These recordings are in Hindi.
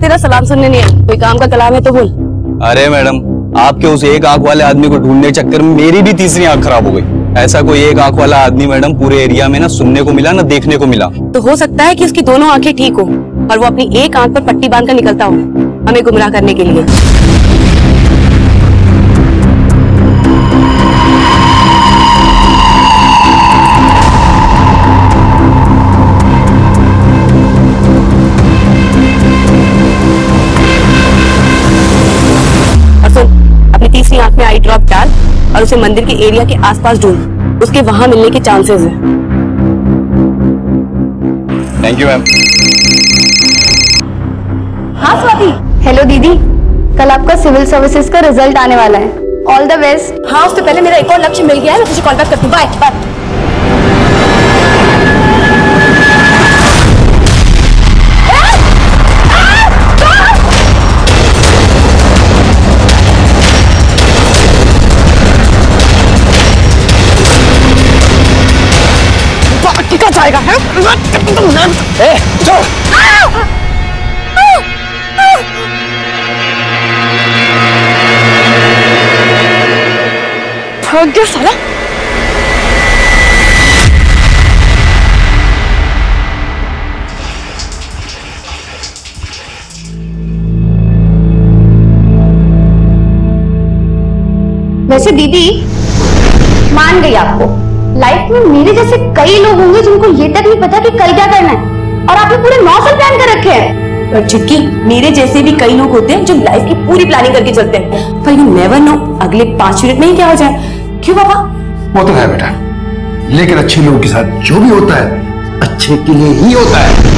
तेरा सलाम सुनने नहीं है, कोई काम का कलाम है तो बोल। अरे मैडम, आपके उस एक आंख वाले आदमी को ढूंढने के चक्कर में मेरी भी तीसरी आंख खराब हो गई। ऐसा कोई एक आंख वाला आदमी मैडम पूरे एरिया में ना सुनने को मिला ना देखने को मिला। तो हो सकता है कि उसकी दोनों आंखें ठीक हो और वो अपनी एक आंख पर पट्टी बांध कर निकलता हो हमें गुमराह करने के लिए। अपनी तीसरी आंख में आई ड्रॉप डाल और उसे मंदिर के एरिया के आसपास ढूंढ, उसके वहां मिलने के चांसेस हैं। Thank you ma'am. हाँ स्वाति। हेलो दीदी, कल आपका सिविल सर्विसेज का रिजल्ट आने वाला है, ऑल द बेस्ट। हाँ, उससे पहले मेरा एक और लक्ष्य मिल गया है, मैं तुझे कॉन्टैक्ट करती हूँ। Bye bye. जाएगा है? ए, चल। थक गया साला। वैसे दीदी मान गई आपको, लाइफ में मेरे जैसे कई लोग होंगे जिनको ये तक नहीं पता कि कल क्या करना है, और आपने पूरे 9 साल प्लान कर रखे हैं। पर चिक्की, मेरे जैसे भी कई लोग होते हैं जो लाइफ की पूरी प्लानिंग करके चलते हैं, पर यू नेवर नो अगले 5 मिनट में ही क्या हो जाए। क्यों पापा? वो तो है बेटा, लेकिन अच्छे लोगों के साथ जो भी होता है अच्छे के लिए ही होता है।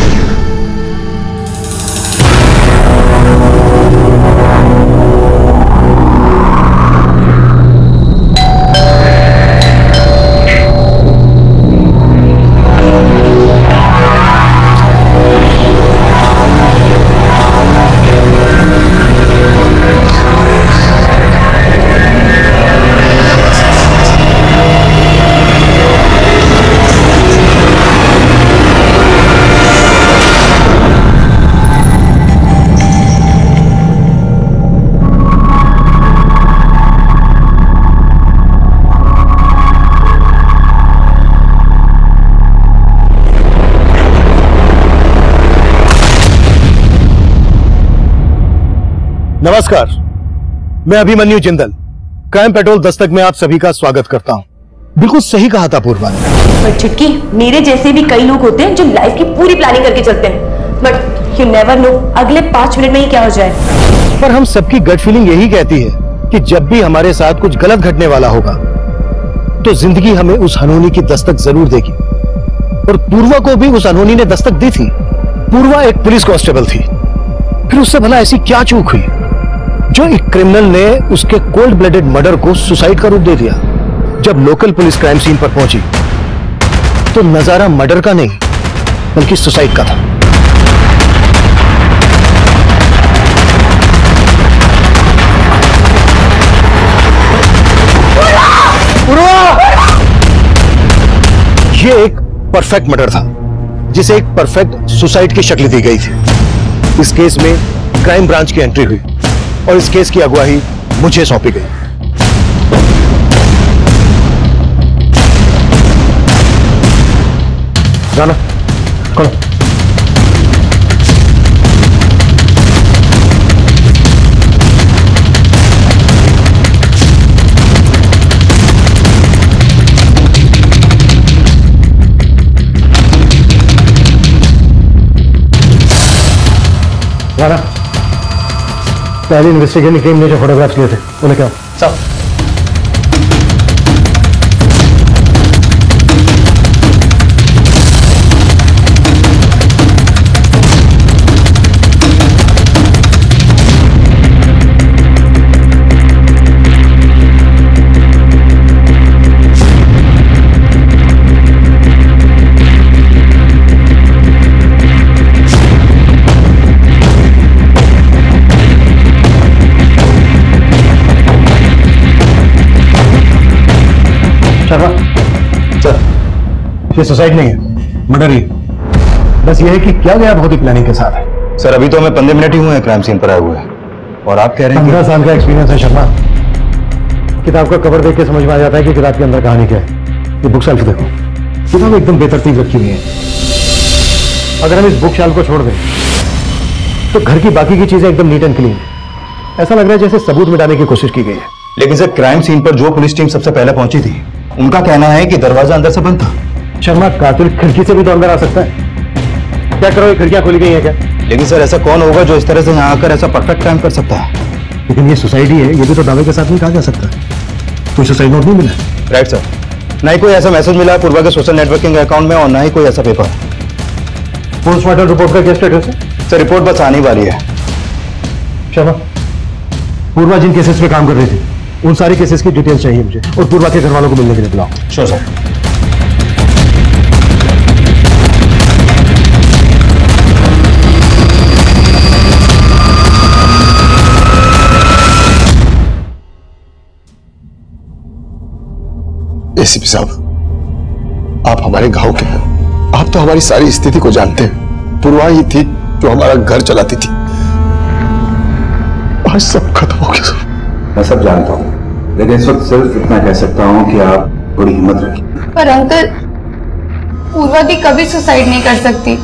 नमस्कार, मैं अभिमन्यु जिंदल, क्राइम पेट्रोल दस्तक में आप सभी का स्वागत करता हूं। बिल्कुल सही कहा था पूर्वा ने। पर चिक्की, मेरे जैसे भी कई लोग होते हैं जो लाइफ की पूरी प्लानिंग करके चलते हैं, बट यू नेवर नो अगले 5 मिनट में ही क्या हो जाए। पर हम सबकी गट फीलिंग यही कहती है कि जब भी हमारे साथ कुछ गलत घटने वाला होगा तो जिंदगी हमें उस अनहोनी की दस्तक जरूर देगी, और पूर्वा को भी उस अनहोनी ने दस्तक दी थी। पूर्वा एक पुलिस कांस्टेबल थी, फिर उससे भला ऐसी क्या चूक हुई जो एक क्रिमिनल ने उसके कोल्ड ब्लडेड मर्डर को सुसाइड का रूप दे दिया। जब लोकल पुलिस क्राइम सीन पर पहुंची तो नजारा मर्डर का नहीं बल्कि सुसाइड का था। ये एक परफेक्ट मर्डर था जिसे एक परफेक्ट सुसाइड की शक्ल दी गई थी। इस केस में क्राइम ब्रांच की एंट्री हुई और इस केस की अगुवाई मुझे सौंपी गई। राना, कौन? राना, पहली इन्वेस्टिगेटिंग टीम ने जो फोटोग्राफ्स लिए थे उन्हें क्या? सब ये सुसाइड नहीं है, मर्डर ही। बस ये है कि क्या गया बहुत ही प्लानिंग के साथ है। सर अभी तो हमें 15 मिनट ही हुए हैं क्राइम सीन पर आए हुए, और आप कह रहे हैं 15 साल का एक्सपीरियंस है शर्मा। किताब का कवर देख के समझ में आ जाता है कि किताब के अंदर कहानी क्या है। ये बुक शेल्फ देखो, किताब एकदम बेतरतीब रखी हुई है। अगर हम इस बुक शेल्फ को छोड़ दें तो घर की बाकी की चीजें एकदम नीट एंड क्लीन। ऐसा लग रहा है जैसे सबूत मिटाने की कोशिश की गई है। लेकिन सर क्राइम सीन पर जो पुलिस टीम सबसे पहले पहुंची थी, उनका कहना है कि दरवाजा अंदर से बंद था। शर्मा, कातिल खिड़की से भी तो अंदर आ सकता है। क्या करो, ये खिड़कियां खुली गई है क्या? लेकिन सर ऐसा कौन होगा जो इस तरह से यहाँ आकर ऐसा परफेक्ट क्राइम कर सकता है? लेकिन ये सोसाइटी है, ये भी तो दावे के साथ नहीं कहा जा सकता। कोई सुसाइड नोट नहीं मिला? राइट सर, ना ही कोई ऐसा मैसेज मिला है पूर्वा के सोशल नेटवर्किंग अकाउंट में, और ना ही कोई ऐसा पेपर। पोस्टमार्टम रिपोर्ट का क्या स्टेटस है? सर रिपोर्ट बस आने वाली है। शर्मा, पूर्वा जिन केसेस पे काम कर रही थी उन सारे केसेस की डिटेल्स चाहिए मुझे, और पूर्वा के घर वालों को मिलने के लिए बुलाओ। Sure sir. एसीपी साहब, आप हमारे गांव के हैं, आप तो हमारी सारी स्थिति को जानते हैं। पूर्वा ही थी जो हमारा घर चलाती थी। आज सब खत्म हो गया। मैं सब जानता हूँ, लेकिन इस वक्त सिर्फ इतना कह सकता हूँ कि आप थोड़ी हिम्मत रखिए। पर अंकल, पूर्वा दी कभी सुसाइड नहीं कर सकती।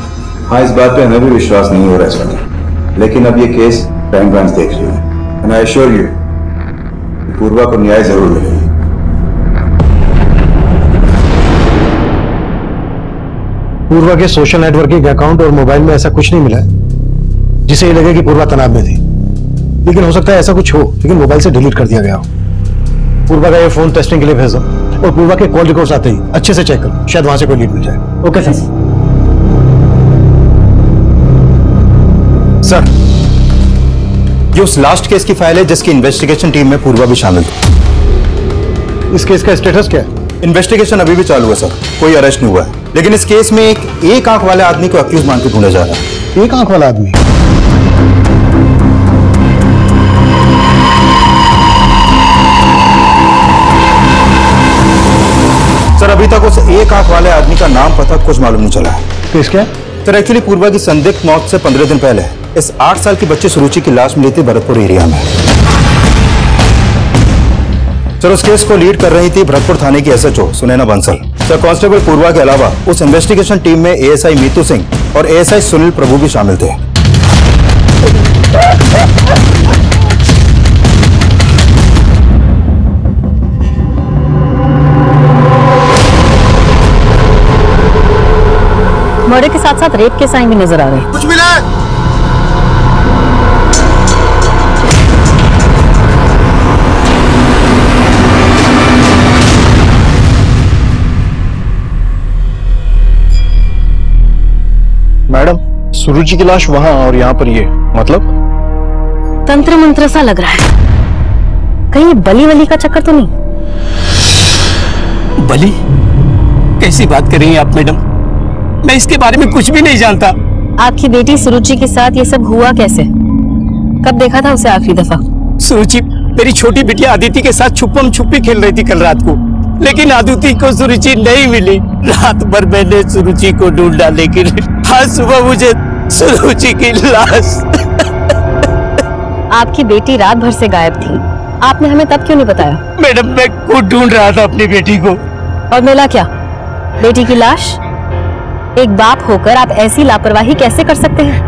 हाँ, इस बात पे हमें भी विश्वास नहीं हो रहा इस वक्त, लेकिन अब ये केस क्राइम ब्रांच देख रही है। एंड आई एश्योर यू, पूर्वा को न्याय जरूर मिलेगा। पूर्वा के सोशल नेटवर्किंग अकाउंट और मोबाइल में ऐसा कुछ नहीं मिला है जिसे ये लगे कि पूर्वा तनाव में थी। लेकिन हो सकता है ऐसा कुछ हो, लेकिन मोबाइल से डिलीट कर दिया गया हो। पूर्वा का ये फोन टेस्टिंग के लिए भेजो, और पूर्वा के कॉल रिकॉर्ड्स आते ही अच्छे से चेक करो, शायद वहां से कोई लीड मिल जाए। Okay sir. सर, ये उस लास्ट केस की फाइल है जिसकी इन्वेस्टिगेशन टीम में पूर्वा भी शामिल थी। इस केस का स्टेटस क्या है? इन्वेस्टिगेशन अभी भी चालू है सर, कोई अरेस्ट नहीं हुआ है। लेकिन इस केस में एक आंख वाले आदमी को अक्यूज मान के ढूंढा जा रहा है। एक आंख वाला आदमी? सर अभी तक उस एक आंख वाले आदमी का नाम पता कुछ मालूम नहीं चला है। केस क्या? सर एक्चुअली पूर्वा की संदिग्ध मौत से 15 दिन पहले इस 8 साल की बच्ची सुरुचि की लाश मिली थी भरतपुर एरिया में। सर उस केस को लीड कर रही थी भरतपुर थाने की SHO Sunaina Bansal. Sir constable Purva के अलावा उस इन्वेस्टिगेशन टीम में एएसआई मीतू सिंह और एएसआई सुनील प्रभु भी शामिल थे। मर्डर के साथ साथ रेप के साइन भी नजर आ रहे हैं। कुछ मिला है? मैडम, सुरुचि की लाश वहां और यहाँ पर ये, मतलब तंत्र मंत्र सा लग रहा है। कहीं ये बली वली का चक्कर तो नहीं? बली? कैसी बात कर रही हैं आप मैडम? मैं इसके बारे में कुछ भी नहीं जानता। आपकी बेटी सुरुचि के साथ ये सब हुआ कैसे? कब देखा था उसे आखिरी दफा? सुरुचि मेरी छोटी बिटिया अदिति के साथ छुपम छुपी खेल रही थी कल रात को, लेकिन अदिति को सुरुचि नहीं मिली। रात भर मैंने सुरुचि को ढूंढा, लेकिन आज सुबह मुझे सुरुचि की लाश। आपकी बेटी रात भर से गायब थी, आपने हमें तब क्यों नहीं बताया? मैडम मैं खुद ढूंढ रहा था अपनी बेटी को। और मिला क्या? बेटी की लाश? एक बाप होकर आप ऐसी लापरवाही कैसे कर सकते हैं?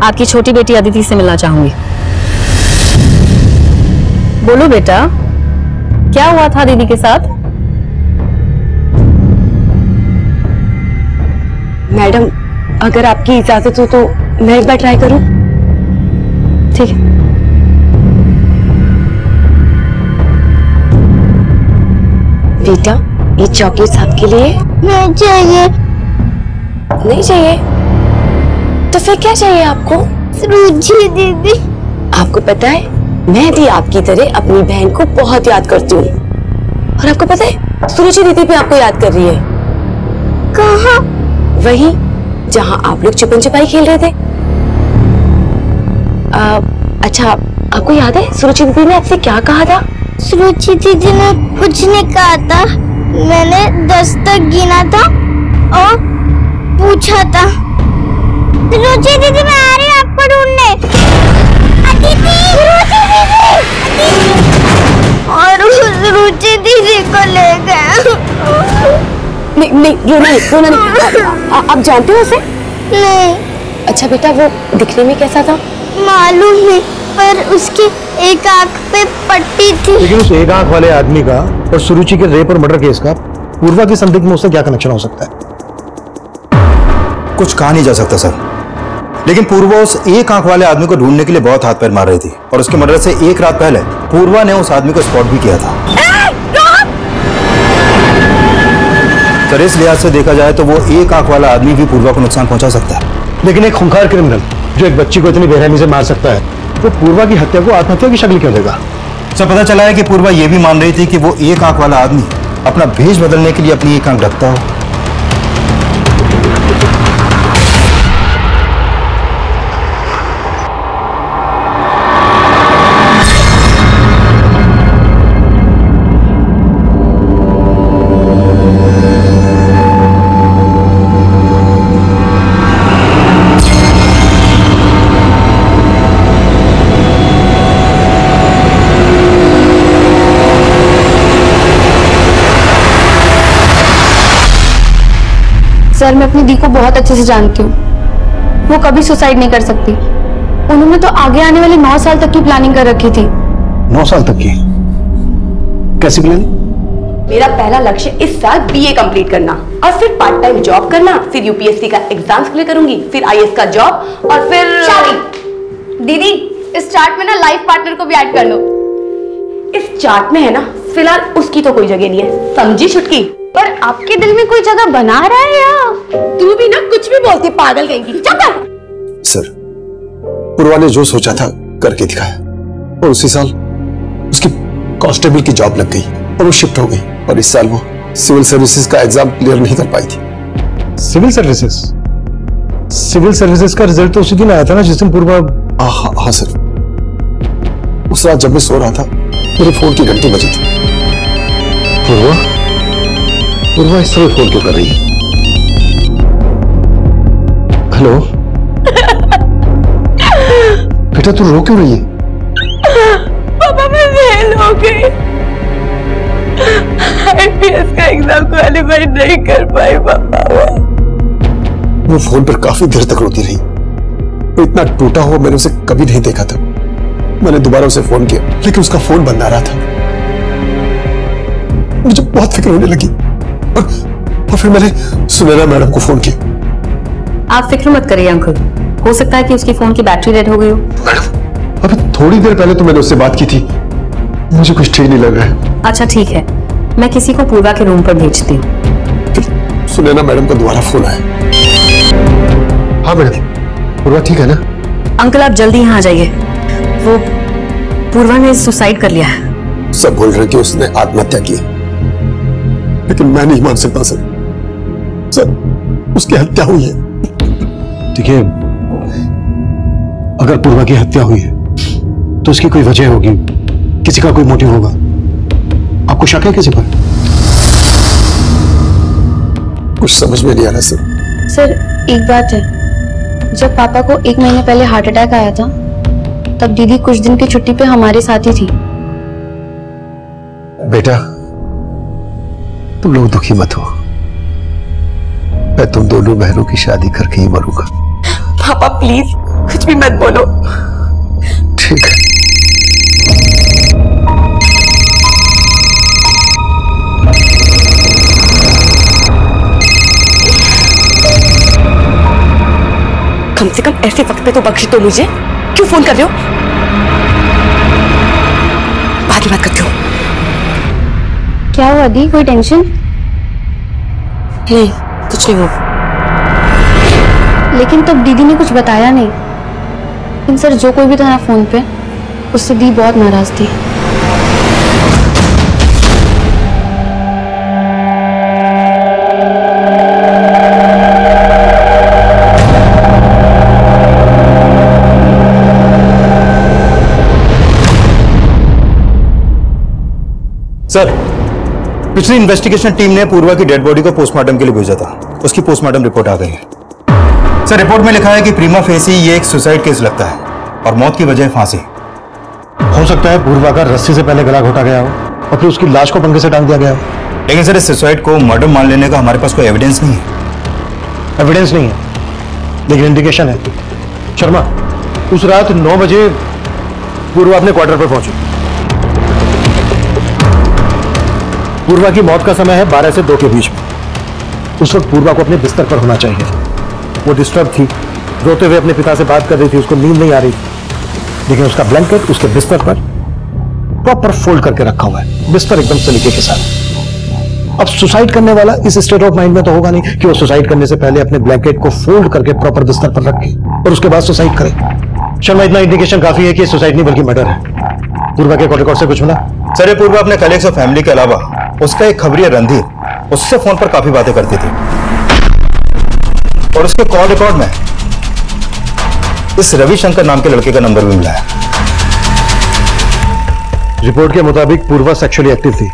आपकी छोटी बेटी अदिति से मिलना चाहूंगी। बोलो बेटा, क्या हुआ था दीदी के साथ? मैडम, अगर आपकी इजाजत हो तो मैं एक बार ट्राई करूं? ठीक है। बेटा, ये चॉकलेट्स आपके लिए। नहीं चाहिए। नहीं चाहिए? तो फिर क्या चाहिए आपको? सुरुचि दीदी। आपको पता है, मैं भी आपकी तरह अपनी बहन को बहुत याद करती हूँ। और आपको पता है, सुरुचि दीदी भी आपको याद कर रही है। कहाँ? वहीं जहाँ आप लोग छुपन छुपाई खेल रहे थे। अच्छा, आपको याद है सुरुचि दीदी ने आपसे क्या कहा था? सुरुचि दीदी ने कुछ नहीं कहा था। मैंने 10 तक गिना था और पूछा था रुचि दीदी मैं आ रही हूँ आपको ढूंढने। अदिति, रुचि दीदी, और उस रुचि दीदी को ले गए। नहीं नहीं रोना नहीं। आप जानते हो उसे? नहीं। अच्छा बेटा, वो दिखने में कैसा था? मालूम नहीं, पर उसकी एक आंख पे पट्टी थी। लेकिन उस एक आंख वाले आदमी का और सुरुचि के रेप और मर्डर केस का पूर्वा की संदिग्ध में उससे क्या कनेक्शन हो सकता है? कुछ कहा नहीं जा सकता सर, लेकिन पूर्वा उस एक आंख वाले आदमी को ढूंढने के लिए बहुत हाथ पैर मार रही थी और उसके मर्डर से एक रात पहले पूर्वा ने उस आदमी को स्पॉट भी किया था। सर इस लिहाज से देखा जाए तो वो एक आंख वाला आदमी भी पूर्वा को नुकसान पहुंचा सकता है। लेकिन एक खूंखार क्रिमिनल जो एक बच्ची को इतनी बेरहमी से मार सकता है, वो पूर्वा की हत्या को आत्महत्या की शक्ल क्यों देगा? सर पता चला है कि पूर्वा ये भी मान रही थी कि वो एक आंख वाला आदमी अपना भेष बदलने के लिए अपनी एक आंख ढकता हो। सर मैं अपनी दी को बहुत अच्छे से जानती हूँ, वो कभी सुसाइड नहीं कर सकती। उन्होंने तो आगे आने वाले 9 साल तक की प्लानिंग कर रखी थी। 9 साल तक की? कैसी प्लानिंग? मेरा पहला लक्ष्य इस साल बीए कंप्लीट करना और फिर पार्ट टाइम जॉब करना, फिर यूपीएससी का एग्जाम्स क्लियर करूंगी, फिर आईएएस का जॉब और फिर शादी। दीदी इस चार्ट में ना लाइफ पार्टनर को भी ऐड कर लो। इस चार्ट में है ना, फिलहाल उसकी तो कोई जगह नहीं है, समझी छुटकी? पर आपके दिल में कोई जगह बना रहा है या? तू भी ना कुछ भी बोलती, पागल कहेंगी। चुप कर। सर पूर्वा ने जो सोचा था करके दिखाया, और उसी साल उसकी कांस्टेबल की जॉब लग गई और वो शिफ्ट हो गई, और इस साल वो सिविल सर्विसेज का एग्जाम क्लियर नहीं कर पाई थी। Civil services? सिविल सर्विसेज का रिजल्ट तो उसी दिन आया था ना जिस दिन पूर्वा। हाँ सर, उस रात जब मैं सो रहा था मेरे फोन की घंटी बजी थी। पूर्वा इस समय फोन क्यों कर रही है? हेलो बेटा, तू रो क्यों रही है? पापा मैं फेल हो गई, आईपीएस का एग्जाम क्वालिफाई नहीं कर पाई पापा। वो फोन पर काफी देर तक रोती रही। वो इतना टूटा हुआ मैंने उसे कभी नहीं देखा था। मैंने दोबारा उसे फोन किया लेकिन उसका फोन बंद आ रहा था। मुझे बहुत फिक्र होने लगी और फिर मैंने सुनैना मैडम को फोन किया। आप फिक्र मत करिए अंकल, हो सकता है कि उसकी फोन की बैटरी डेड हो गई हो। मैडम अभी थोड़ी देर पहले तो मैंने उससे बात की थी, मुझे कुछ ठीक नहीं लग रहा है। अच्छा ठीक है, मैं किसी को पूर्वा के रूम पर भेजती हूँ। फिर सुनैना मैडम का दोबारा फोन आया। हाँ मैडम, पूर्वा ठीक है ना? अंकल आप जल्दी यहाँ आ जाइए, वो पूर्वा ने सुसाइड कर लिया है। सब बोल रहे हैं कि उसने आत्महत्या की, लेकिन मैं नहीं मान सकता सर। सर उसकी हत्या हुई है। देखिए, अगर पूर्वा की हत्या हुई है तो उसकी कोई वजह होगी, किसी का कोई मोटिव होगा। आपको शक है किसी पर? कुछ समझ में नहीं आ रहा सर। सर एक बात है, जब पापा को 1 महीने पहले हार्ट अटैक आया था तब दीदी कुछ दिन की छुट्टी पे हमारे साथ ही थी। बेटा तुम लोग दुखी मत हो, मैं तुम दोनों बहनों की शादी करके ही मरूंगा। पापा प्लीज कुछ भी मत बोलो। ठीक है। कम से कम ऐसे वक्त पे तो बख्श दो मुझे। क्यों फोन कर रहे हो? बाद में बात करती हूँ। क्या हुआ दी, कोई टेंशन? नहीं कुछ नहीं हुआ। लेकिन तब दीदी ने कुछ बताया नहीं। लेकिन सर जो कोई भी था ना फोन पे, उससे दी बहुत नाराज थी। सर पिछली इन्वेस्टिगेशन टीम ने पूर्वा की डेड बॉडी को पोस्टमार्टम के लिए भेजा था, उसकी पोस्टमार्टम रिपोर्ट आ गई है। सर रिपोर्ट में लिखा है कि प्रीमा फेसी ये एक सुसाइड केस लगता है और मौत की वजह फांसी। हो सकता है पूर्वा का रस्सी से पहले गला घोटा गया हो और फिर उसकी लाश को पंखे से टांग दिया गया हो। लेकिन सर इस सुसाइड को मर्डर मान लेने का हमारे पास कोई एविडेंस नहीं है। एविडेंस नहीं है लेकिन इंडिकेशन है। शर्मा, उस रात 9 बजे पूर्वा अपने क्वार्टर पर पहुंची। पूर्वा की मौत का समय है 12 से 2 के बीच में। उस वक्त पूर्वा को अपने बिस्तर पर होना चाहिए। वो डिस्टर्ब थी, रोते हुए अपने पिता से बात कर रही थी, उसको नींद नहीं आ रही थी, लेकिन उसका ब्लैंकेट उसके बिस्तर पर प्रॉपर फोल्ड करके रखा हुआ है, बिस्तर एकदम सलीके के साथ। अब सुसाइड करने वाला इस स्टेट ऑफ माइंड में तो होगा नहीं कि वो सुसाइड करने से पहले अपने ब्लैंकेट को फोल्ड करके प्रॉपर बिस्तर पर रखे और उसके बाद सुसाइड करे। शर्मा, इतना इंडिकेशन काफी है कि सुसाइड नहीं बल्कि मर्डर है। पूर्वा के कॉल रिकॉर्ड से कुछ मिला? सर ये पूर्वा अपने कलीग्स और फैमिली के अलावा उसका एक खबरिया रणधीर उससे फोन पर काफी बातें करती थी और उसके कॉल रिकॉर्ड में इस रविशंकर नाम के लड़के का नंबर भी मिला है। रिपोर्ट के मुताबिक पूर्वा सेक्सुअली एक्टिव थी।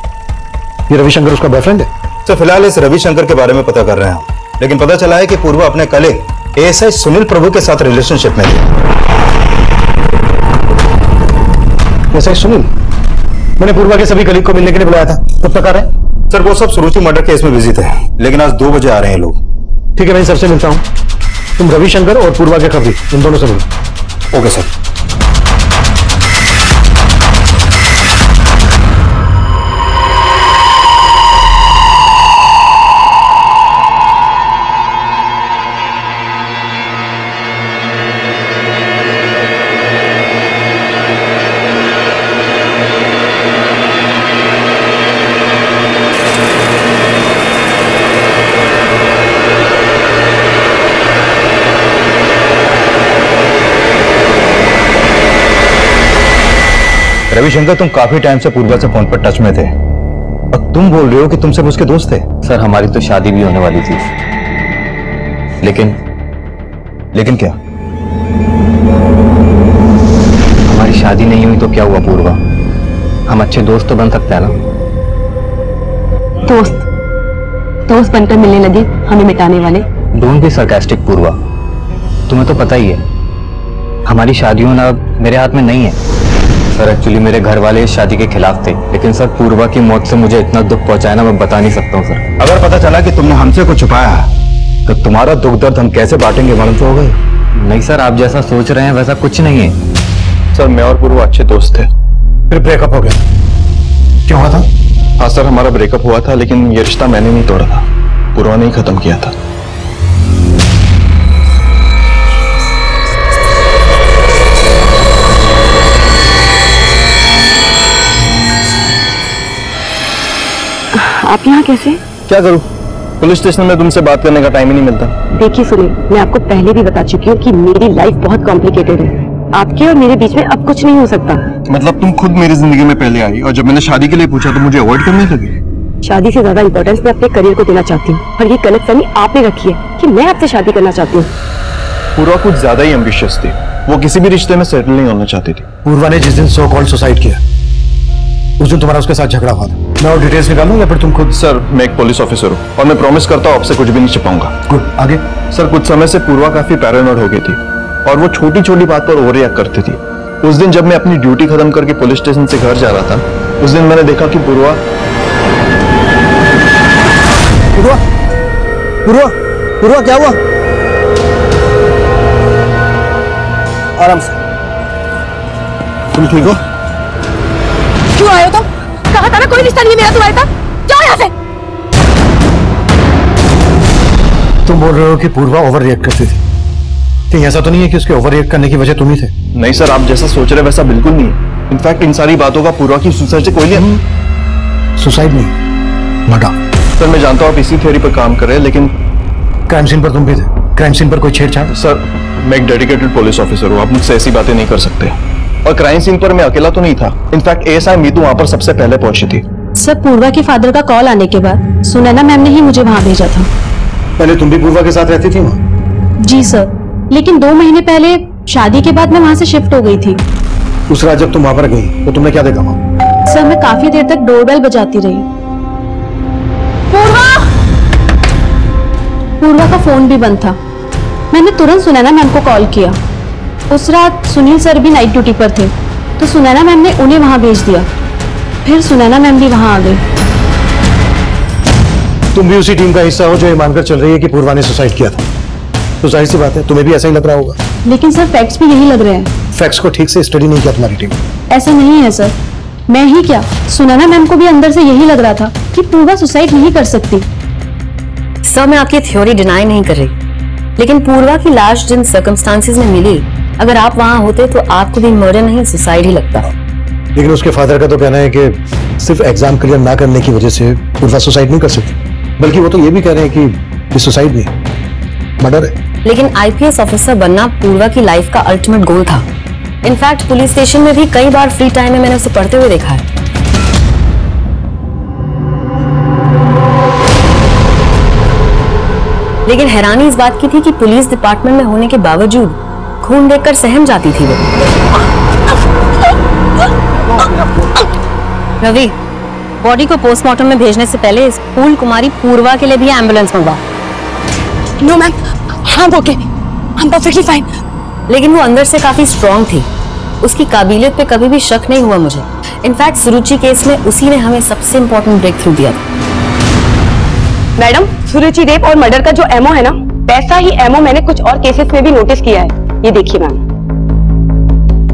ये रविशंकर उसका बॉयफ्रेंड है? तो फिलहाल इस रविशंकर के बारे में पता कर रहे हैं, लेकिन पता चला है कि पूर्वा अपने कलीग एएसआई सुनील प्रभु के साथ रिलेशनशिप में थी। एएसआई सुनील? मैंने पूर्वा के सभी कलीग को मिलने के लिए बुलाया था, कब तक आ रहे हैं? सर वो सब सुरुचि मर्डर केस में बिजी थे, लेकिन आज 2 बजे आ रहे हैं लोग। ठीक है, मैं इन सबसे मिलता हूं। तुम रविशंकर और पूर्वा के खबरी इन दोनों से मिलो। Okay sir. रविशंकर, तुम काफी टाइम से पूर्वा से फोन पर टच में थे और तुम बोल रहे हो कि तुम सिर्फ उसके दोस्त थे। सर हमारी तो शादी भी होने वाली थी। लेकिन क्या? हमारी शादी नहीं हुई तो क्या हुआ पूर्वा? हम अच्छे दोस्त तो बन सकते हैं ना। दोस्त बनकर मिलने लगे हमें मिटाने वाले। डोंट बी सरकास्टिक पूर्वा, तुम्हें तो पता ही है हमारी शादी होना मेरे हाथ में नहीं है। सर एक्चुअली मेरे घर वाले इस शादी के खिलाफ थे, लेकिन सर पूर्वा की मौत से मुझे इतना दुख पहुंचाया ना, मैं बता नहीं सकता हूँ सर। अगर पता चला कि तुमने हमसे कुछ छुपाया तो तुम्हारा दुख दर्द हम कैसे बांटेंगे, मालूम तो हो गए। नहीं सर, आप जैसा सोच रहे हैं वैसा कुछ नहीं है। सर मैं और पूर्वा अच्छे दोस्त थे, फिर ब्रेकअप हो गया। क्यों हुआ था? हाँ सर, हमारा ब्रेकअप हुआ था, लेकिन ये रिश्ता मैंने नहीं तोड़ा था, पूर्वा ने ही खत्म किया था। आप यहाँ कैसे? क्या करूं, पुलिस स्टेशन में तुमसे बात करने का टाइम ही नहीं मिलता। देखिए सुनिए, मैं आपको पहले भी बता चुकी हूँ कि मेरी लाइफ बहुत कॉम्प्लिकेटेड है। आपके और मेरे बीच में अब कुछ नहीं हो सकता। मतलब तुम खुद मेरी जिंदगी में पहले आई और जब मैंने शादी के लिए पूछा तो मुझे अवॉइड करने लगी। शादी से ज्यादा इंपॉर्टेंस मैं अपने करियर को देना चाहती हूँ और ये गलतफहमी आपने रखी है कि मैं आपसे शादी करना चाहती हूँ। पूर्वा कुछ ज्यादा ही एम्बिशियस थी, वो किसी भी रिश्ते में सेटल नहीं होना चाहती थी। पूर्वा ने जिस दिन सो कॉल्ड सुसाइड किया उस दिन तुम्हारा उसके साथ झगड़ा हुआ था। मैं और डिटेल्स निकालूं या फिर तुम खुद? सर मैं एक पुलिस ऑफिसर हूँ और मैं प्रॉमिस करता हूँ आपसे कुछ भी नहीं छिपाऊंगा। गुड, आगे? सर कुछ समय से पूर्वा काफी पैरानॉइड हो गई थी और वो छोटी छोटी बात पर ओवर रिएक्ट करती थी। उस दिन जब मैं अपनी ड्यूटी खत्म करके पुलिस स्टेशन से घर जा रहा था, उस दिन मैंने देखा कि पूर्वा क्या हुआ? आराम से। तुम ठीक हो? क्यों आए हो तुम? कहा था ना कोई रिश्ता नहीं मेरा तुम्हारे साथ। जाओ यहाँ से। तुम बोल रहे हो कि पूर्वा ओवर रिएक्ट करती थी, कहीं ऐसा तो नहीं है कि उसके ओवर रिएक्ट करने की वजह तुम ही थे? नहीं सर, आप जैसा सोच रहे वैसा बिल्कुल नहीं है। इनफैक्ट इन सारी बातों का पूर्वा की सुसाइड से कोई नहीं। सुसाइड नहीं, मर्डर। सर मैं जानता हूँ आप इसी थ्योरी पर काम कर रहे हैं, लेकिन क्राइम सीन पर तुम भी थे। क्राइम सीन पर कोई छेड़छाड़? सर मैं एक डेडिकेटेड पुलिस ऑफिसर हूँ, आप मुझसे ऐसी बातें नहीं कर सकते। और क्राइम सीन पर मैं अकेला तो नहीं था, इनफैक्ट एएसआई मीतू वहां पर सबसे पहले पहुंची थी। सर पूर्वा के फादर का कॉल आने के बाद सुनैना मैम ने ही मुझे वहां भेजा था। पहले तुम भी पूर्वा के साथ रहती थी वहां? जी सर, लेकिन 2 महीने पहले शादी के बाद मैं वहां से शिफ्ट हो गई थी। उस रात जब तुम वहां पर गई तो तुमने क्या देखा वहां? सर मैं काफी देर तक डोरबेल बजाती रही। पूर्वा का फोन भी बंद था। मैंने तुरंत सुनैना मैम को कॉल किया। उस रात सुनील सर भी नाइट ड्यूटी पर थे, तो सुनैना मैम ने उन्हें वहां भेज दिया। फिर सुनैना मैम भी वहां आ गई। तुम भी उसी टीम का हिस्सा हो जो ये मानकर चल रही है कि पूर्वा ने सुसाइड किया था, तो जाहिर सी बात है तुम्हें भी ऐसा ही लग रहा होगा। लेकिन सर फैक्ट्स भी यही लग रहे हैं। फैक्ट्स को ठीक से स्टडी नहीं किया तुम्हारी टीम। ऐसा नहीं है सर, मैं ही क्या, सुनैना मैम को भी अंदर से यही लग रहा था कि पूर्वा सुसाइड नहीं कर सकती। सर मैं आपकी थ्योरी डिनाई नहीं कर रही, लेकिन पूर्वा की लाश जिन सर्कमस्टांसेस में मिली, अगर आप वहां होते तो आपको भी मर्डर नहीं सुसाइड ही लगता। लेकिन उसके फादर का तो कहना है कि सिर्फ एग्जाम क्लियर ना करने की वजह से पूर्वा सुसाइड नहीं कर सकती, बल्कि वो तो ये भी कह रहे हैं कि ये सुसाइड नहीं, मर्डर है। लेकिन आईपीएस ऑफिसर बनना पूर्वा की लाइफ का अल्टीमेट गोल था। इनफैक्ट पुलिस स्टेशन में भी कई बार फ्री टाइम में मैंने उसे पढ़ते हुए देखा है। लेकिन हैरानी इस बात की थी कि पुलिस डिपार्टमेंट में होने के बावजूद खून देखकर सहम जाती थी वो। रवि, बॉडी को पोस्टमार्टम में भेजने से पहले स्कूल कुमारी पूर्वा के लिए भी एम्बुलेंस मंगवा। नो मैम, हाँ ओके, I'm perfectly fine। लेकिन वो अंदर से काफी स्ट्रॉन्ग थी, उसकी काबिलियत पे कभी भी शक नहीं हुआ मुझे। इनफैक्ट सुरुचि केस में उसी ने हमें सबसे इंपॉर्टेंट ब्रेक थ्रू दिया था। मैडम, सुरुचि रेप और मर्डर का जो एमओ है ना, वैसा ही एमओ मैंने कुछ और केसेस में भी नोटिस किया है। ये देखिए मैम,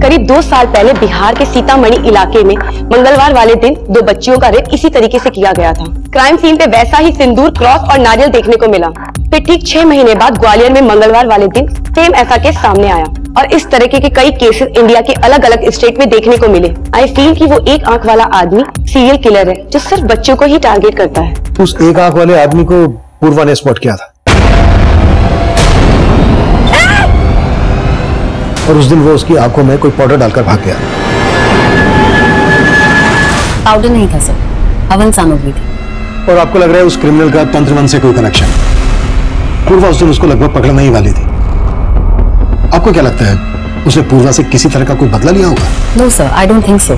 करीब 2 साल पहले बिहार के सीतामढ़ी इलाके में मंगलवार वाले दिन 2 बच्चियों का रेप इसी तरीके से किया गया था। क्राइम सीन पे वैसा ही सिंदूर, क्रॉस और नारियल देखने को मिला। फिर ठीक 6 महीने बाद ग्वालियर में मंगलवार वाले दिन सेम ऐसा केस सामने आया और इस तरीके के कई केसेस इंडिया के अलग अलग स्टेट में देखने को मिले। आई फील कि वो एक आंख वाला आदमी सीरियल किलर है जो सिर्फ बच्चों को ही टारगेट करता है। उस एक आंख वाले आदमी को पूर्वा ने स्पॉट किया था और उस दिन वो उसकी आंखों में कोई पाउडर डालकर भाग गया। पाउडर नहीं था सर, हवन सामग्री थी। और आपको लग रहा है उस क्रिमिनल का तंत्र मन से कोई कनेक्शन? पूर्वा उस दिन उसको लगभग पकड़ना ही वाली थी। आपको क्या लगता है उसने पूर्वा से किसी तरह का कोई बदला लिया होगा? No sir, I don't think so.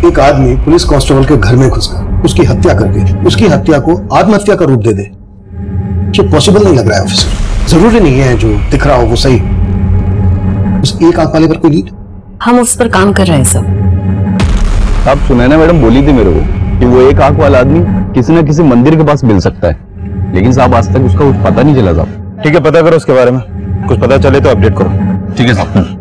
एक आदमी पुलिस कांस्टेबल के घर में घुसकर उसकी हत्या करके उसकी हत्या को आत्महत्या का रूप दे दे, ये पॉसिबल नहीं लग रहा है ऑफिसर। जरूरी नहीं है जो दिख रहा हो वो सही। उस एक आंख वाले पर कोई लीड? हम उस पर काम कर रहे हैं सर। आप सुनैना मैडम बोली थी मेरे को कि वो एक आंख वाला आदमी किसी न किसी मंदिर के पास मिल सकता है, लेकिन साहब आज तक उसका कुछ पता नहीं चला साहब। ठीक है, पता करो उसके बारे में, कुछ पता चले तो अपडेट करो। ठीक है साहब।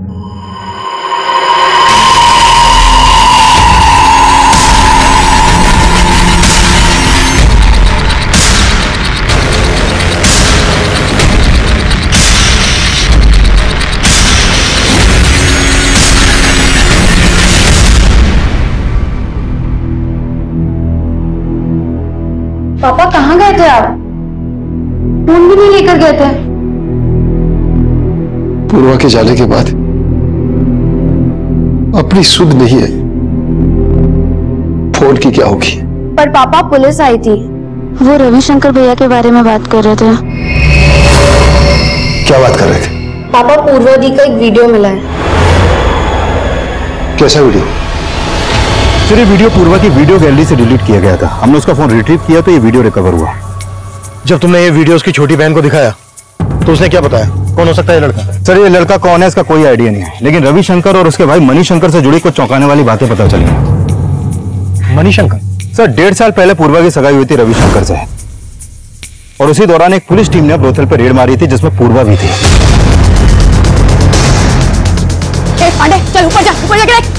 पापा कहाँ गए थे आप? फोन भी नहीं लेकर गए थे। पूर्वा के जाने के बाद अपनी सुध नहीं है, फोन की क्या होगी? पर पापा पुलिस आई थी, वो रविशंकर भैया के बारे में बात कर रहे थे। क्या बात कर रहे थे? पापा पूर्वा दी का एक वीडियो मिला है। कैसा वीडियो? सर ये वीडियो पूर्वा की वीडियो गैलरी से डिलीट किया गया था। हमने उसका फोन रिट्रीव किया तो ये वीडियो रिकवर हुआ। जब तुमने ये वीडियो उसकी छोटी बहन को दिखाया तो उसने क्या बताया? कौन हो सकता है ये लड़का? सर ये लड़का कौन है इसका कोई आइडिया नहीं है, लेकिन रविशंकर और उसके भाई मणिशंकर से जुड़ी कुछ चौंकाने वाली बातें पता चली। मणिशंकर? सर 1.5 साल पहले पूर्वा की सगाई हुई थी रविशंकर से, और उसी दौरान एक पुलिस टीम ने ब्रोथल पर रेड मारी थी जिसमें पूर्वा भी थी। पांडे चल ऊपर जा, ऊपर जाके देख।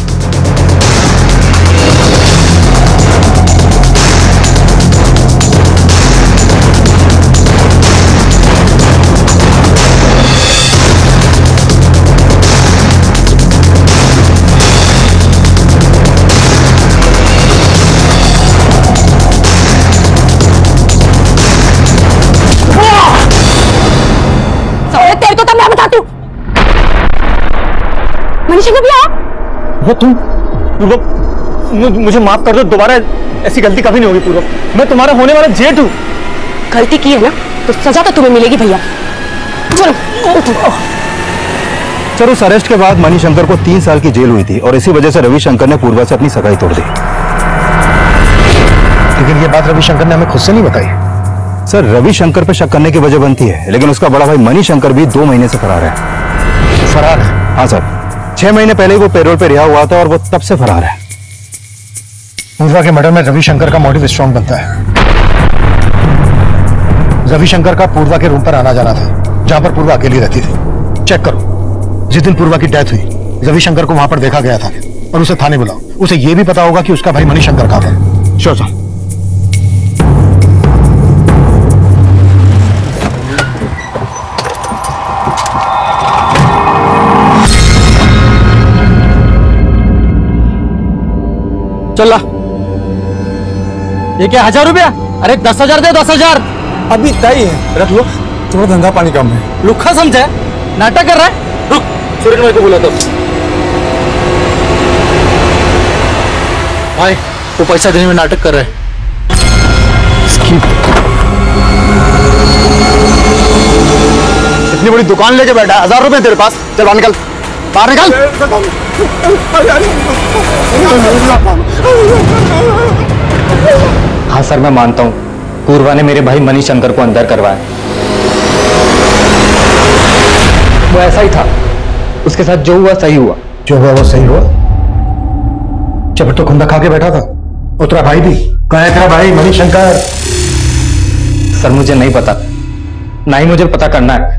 मनीषा भी आप? वो तुम? पूर्व, मुझे माफ कर दो, दोबारा ऐसी गलती कभी नहीं होगी। पूर्व, मैं तुम्हारा होने वाला जेठ हूँ। गलती की है ना तो सजा तो तुम्हें मिलेगी भैया। चलो सर उस अरेस्ट के बाद मणिशंकर को 3 साल की जेल हुई थी और इसी वजह से रविशंकर ने पूर्वा से अपनी सगाई तोड़ दी। लेकिन ये बात रविशंकर ने हमें खुद से नहीं बताई। सर रविशंकर पर शक करने की वजह बनती है, लेकिन उसका बड़ा भाई मणिशंकर भी 2 महीने से फरार है। फरार है? हाँ सर, 6 महीने पहले वो पेरोल पे रिहा हुआ था और वो तब से फरार है। पूर्वा के मर्डर में रविशंकर का मोटिव स्ट्रॉन्ग बनता है। रविशंकर का पूर्वा के रूम पर आना जाना था, जहां पर पूर्वा अकेली रहती थी। चेक करो, जिस दिन पूर्वा की डेथ हुई रविशंकर को वहां पर देखा गया था और उसे थाने बुलाओ। उसे यह भी पता होगा कि उसका भाई मणिशंकर कहां है। Sure sir. चल ये क्या 1000 रुपया? अरे 10,000 दे 10,000। अभी तय है, रख लो, थोड़ा धंधा पानी कम है। लुखा समझा है? नाटक कर रहा है? रुक, सुरेंद्र भाई को बुला दो। भाई वो पैसा देने में नाटक कर रहे हैं। इतनी बड़ी दुकान लेके बैठा है, 1000 रुपए तेरे पास? चल बाहर निकल, बाहर निकल। हाँ सर, मैं मानता हूँ पूर्वा ने मेरे भाई मणिशंकर को अंदर करवाया। वो ऐसा ही था, उसके साथ जो हुआ सही हुआ। जो हुआ वो सही हुआ? जब तो खुंदा खा के बैठा था, उतरा भाई भी कहाँ है तेरा भाई मणिशंकर? सर मुझे नहीं पता, ना ही मुझे पता करना है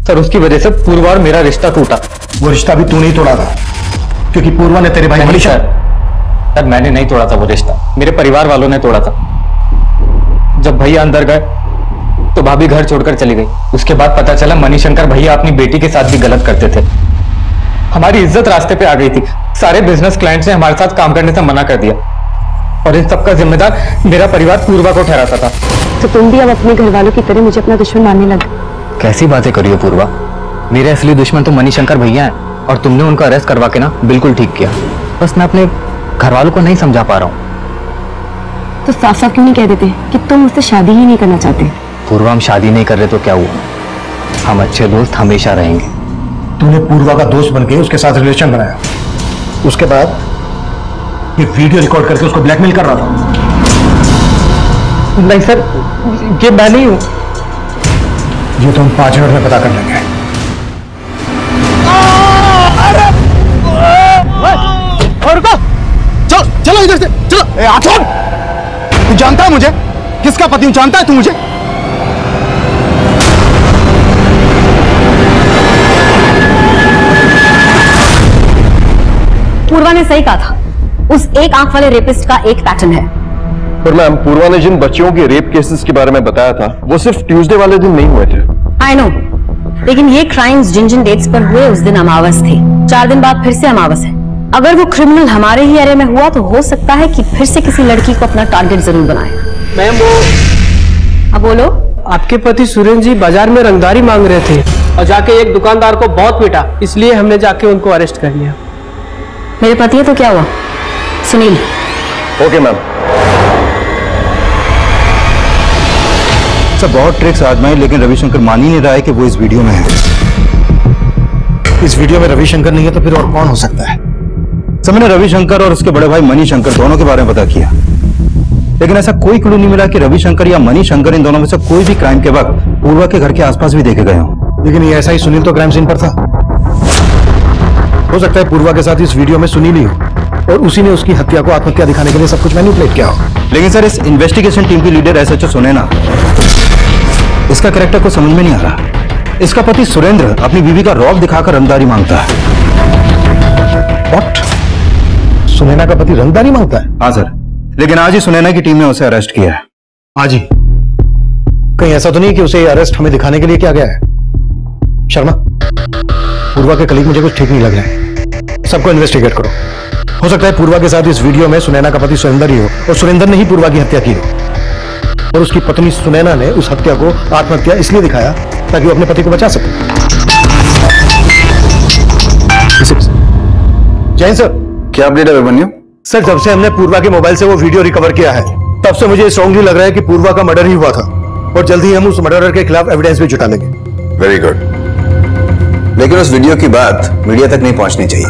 सर। उसकी वजह से पूर्वा और मेरा रिश्ता टूटा। वो रिश्ता भी तू नहीं तोड़ा था, क्योंकि पूर्वा ने तेरे भाई मणिशंकर। सर मैंने नहीं तोड़ा था वो रिश्ता, मेरे परिवार वालों ने तोड़ा था। जब भैया अंदर गए तो भाभी घर छोड़कर चली गई। उसके बाद पता चला मणिशंकर भैया अपनी बेटी के साथ भी गलत करते थे। हमारी इज्जत रास्ते पे आ गई थी। सारे बिजनेस क्लाइंट्स ने हमारे साथ काम करने से मना कर दिया और इन सबका जिम्मेदार मेरा परिवार पूर्वा को ठहराता था। तो तुम भी अब अपने घर वालों की तरह मुझे अपना दुश्मन मानने लगे? कैसी बातें करियो पूर्वा, मेरे असली दुश्मन तो मणिशंकर भैया हैं और तुमने उनको अरेस्ट करवा के ना बिल्कुल ठीक किया। बस मैं अपने घर वालों को नहीं समझा पा रहा हूँ। तो साफ साफ क्यों नहीं कह देते कि तुम मुझसे शादी ही नहीं करना चाहते? पूर्वा, हम शादी नहीं कर रहे तो क्या हुआ, हम अच्छे दोस्त हमेशा रहेंगे। तूने पूर्वा का दोस्त बनके उसके साथ रिलेशन बनाया, उसके बाद ये वीडियो रिकॉर्ड करके उसको ब्लैकमेल कर रहा था। नहीं सर, ये मैं नहीं हूं। ये तो हम 5 मिनट में पता कर लेंगे। चलो चलो इधर से चलो। हाथ छोड़। तू जानता है मुझे? किसका पति हूं जानता है तू मुझे? पूर्वा ने सही कहा था, उस एक आंख वाले रेपिस्ट का एक पैटर्न है। पर मैम, पूर्वा ने जिन बच्चियों के रेप केसेस के बारे में बताया था वो सिर्फ ट्यूसडे वाले दिन नहीं हुए थे। आई नो, लेकिन ये क्राइम्स जिन जिन डेट्स पर हुए उस दिन अमावस थे। 4 दिन बाद फिर से अमावस है। अगर वो क्रिमिनल हमारे ही एरिया में हुआ तो हो सकता है कि फिर से किसी लड़की को अपना टारगेट जरूर बनाए। मैम वो अब बोलो। आपके पति सुरेंद्र जी बाजार में रंगदारी मांग रहे थे और जाके एक दुकानदार को बहुत पीटा, इसलिए हमने जाके उनको अरेस्ट कर लिया। मेरे पति है तो क्या हुआ? सुनील। Okay ma'am. सर बहुत ट्रिक्स आजमाए लेकिन रविशंकर मान ही नहीं रहा है कि वो इस वीडियो में है। इस वीडियो में रविशंकर नहीं है तो फिर और कौन हो सकता है? सर मैंने रविशंकर और उसके बड़े भाई मणिशंकर दोनों के बारे में पता किया, लेकिन ऐसा कोई क्लू नहीं मिला कि रविशंकर या मणिशंकर इन दोनों में से कोई भी क्राइम के वक्त पूर्वा के घर के आसपास भी देखे गए हों। लेकिन ये ऐसा ही सुनील तो क्राइम सीन पर था। हो सकता है पूर्वा के साथ इस वीडियो में सुनील ही हो और उसी ने उसकी हत्या को आत्महत्या दिखाने के लिए सब कुछ मैनिपुलेट किया हो। लेकिन सर इस इन्वेस्टिगेशन टीम की लीडर एसएचओ सुनैना, इसका कैरेक्टर को समझ में नहीं आ रहा। इसका पति सुरेंद्र अपनी बीवी का रौब दिखाकर रंगदारी मांगता है। What? सुनैना का पति रंगदारी मांगता है? हाँ सर, लेकिन आज ही सुनैना की टीम ने उसे अरेस्ट किया है। आज ही? कहीं ऐसा तो नहीं कि उसे अरेस्ट हमें दिखाने के लिए किया गया है? शर्मा, पूर्वा के कलीग मुझे कुछ ठीक नहीं लग रहा है। सबको इन्वेस्टिगेट करो। हो सकता है पूर्वा के साथ इस वीडियो में सुनैना का पति सुरेंद्र ही हो और सुरेंद्र ने ही पूर्वा की हत्या की हो और उसकी पत्नी सुनैना ने उस हत्या को आत्महत्या इसलिए दिखाया ताकि वो अपने पति को बचा सके। जैन सर। क्या अपडेट है अभिमन्यु? सर जब से हमने पूर्वा के मोबाइल से वो वीडियो रिकवर किया है तब से मुझे स्ट्रांगली लग रहा है कि पूर्वा का मर्डर ही हुआ था और जल्दी ही हम उस मर्डरर के खिलाफ एविडेंस भी जुटा लेंगे। वेरी गुड, लेकिन उस वीडियो की बात मीडिया तक नहीं पहुंचनी चाहिए।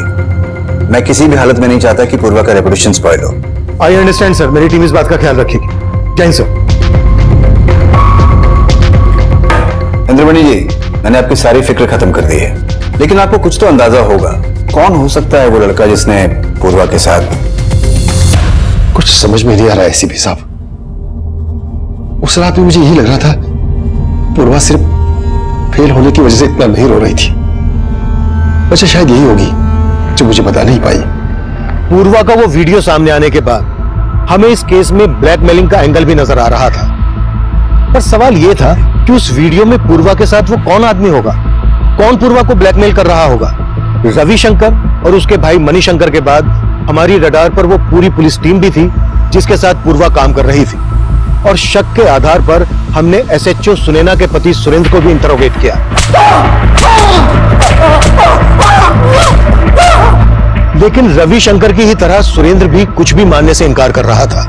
मैं किसी भी हालत में नहीं चाहता कि पूर्वा का रेपुटेशन स्पॉइल हो। आई अंडरस्टैंड सर, मेरी टीम इस बात का ख्याल रखेगी। जैन सर। इंद्रमणि जी, मैंने आपकी सारी फिक्र खत्म कर दी है, लेकिन आपको कुछ तो अंदाजा होगा कौन हो सकता है वो लड़का जिसने पूर्वा के साथ। कुछ समझ में नहीं आ रहा है एसीपी साहब। उस रात में मुझे यही लग रहा था पूर्वा सिर्फ फेल होने की वजह से इतना नहीं रो रही थी। वजह शायद यही होगी जो मुझे बता नहीं पाई। पूर्वा का वो वीडियो सामने आने के बाद हमें इस केस में ब्लैकमेलिंग का एंगल भी नजर आ रहा था, पर सवाल यह था कि उस वीडियो में पूर्वा के साथ वो कौन आदमी होगा, कौन पूर्वा को ब्लैकमेल कर रहा होगा। रविशंकर और उसके भाई मणिशंकर के बाद हमारी रडार पर वो पूरी पुलिस टीम भी थी जिसके साथ पूर्वा काम कर रही थी, और शक के आधार पर हमने एसएचओ सुनैना के पति सुरेंद्र को भी इंटरोगेट किया। लेकिन रविशंकर की ही तरह सुरेंद्र भी कुछ भी मानने से इनकार कर रहा था।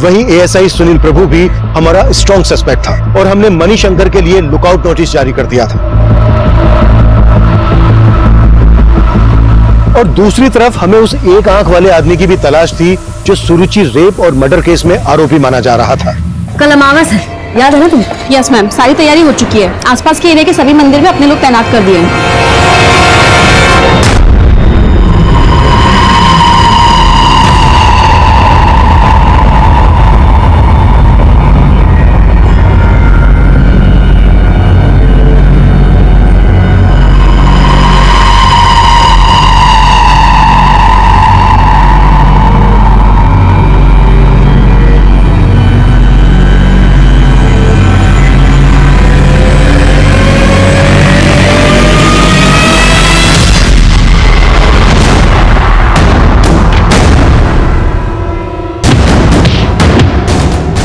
वहीं एएसआई सुनील प्रभु भी हमारा स्ट्रॉन्ग सस्पेक्ट था और हमने मणिशंकर के लिए लुकआउट नोटिस जारी कर दिया था। और दूसरी तरफ हमें उस एक आंख वाले आदमी की भी तलाश थी जो सुरुचि रेप और मर्डर केस में आरोपी माना जा रहा था। कल अमावस है, याद है ना तुम? यस मैम, सारी तैयारी हो चुकी है। आसपास के एरिया के सभी मंदिर में अपने लोग तैनात कर दिए हैं।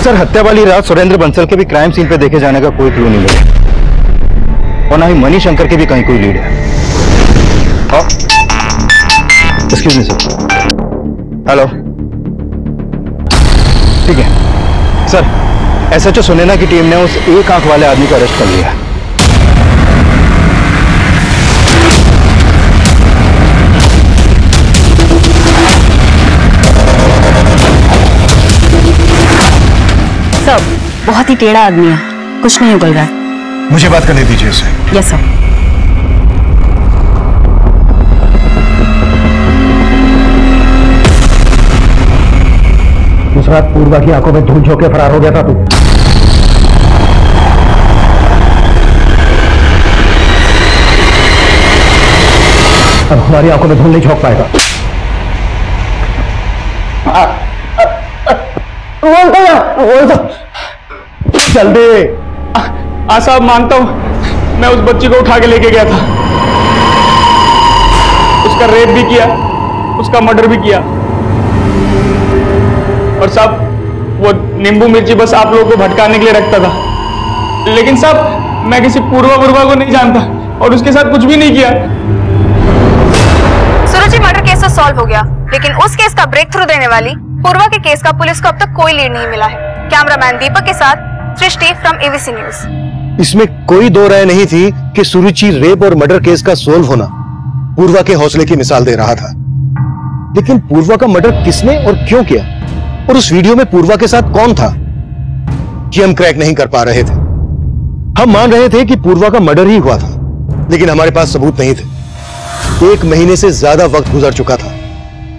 सर, हत्या वाली रात सुरेंद्र बंसल के भी क्राइम सीन पे देखे जाने का कोई क्लू नहीं मिला, और ना ही मणिशंकर के भी कहीं कोई लीड है। Excuse me sir. हेलो, ठीक है सर, एसएचओ सुनैना की टीम ने उस एक आंख वाले आदमी को अरेस्ट कर लिया। सब बहुत ही टेढ़ा आदमी है, कुछ नहीं उगल रहा है। मुझे बात करने दीजिए उसे। Yes sir. उस रात पूर्वा की आंखों में धूल झोंके फरार हो गया था तू। अब हमारी आंखों में धूल नहीं झोंक पाएगा। जल्दी। साहब, मानता हूं मैं उस बच्ची को उठा के लेके गया था, उसका रेप भी किया, उसका मर्डर भी किया, और साहब वो नींबू मिर्ची बस आप लोगों को भटकाने के लिए रखता था। लेकिन साहब मैं किसी पूर्वा को नहीं जानता और उसके साथ कुछ भी नहीं किया। सुरुचि मर्डर केस तो सॉल्व हो गया, लेकिन उस केस का ब्रेक थ्रू देने वाली पूर्वा के केस का पुलिस को अब तक कोई लीड नहीं मिला है। कैमरामैन दीपक के साथ सृष्टि फ्रॉम एबीसी न्यूज। इसमें कोई दो राय नहीं थी कि सुरुचि रेप और मर्डर केस का सोल्व होना पूर्वा के हौसले की मिसाल दे रहा था। लेकिन पूर्वा का मर्डर किसने और क्यों किया, और उस वीडियो में पूर्वा के साथ कौन था, ये हम क्रैक नहीं कर पा रहे थे। हम मान रहे थे कि पूर्वा का मर्डर ही हुआ था, लेकिन हमारे पास सबूत नहीं थे। 1 महीने से ज्यादा वक्त गुजर चुका था,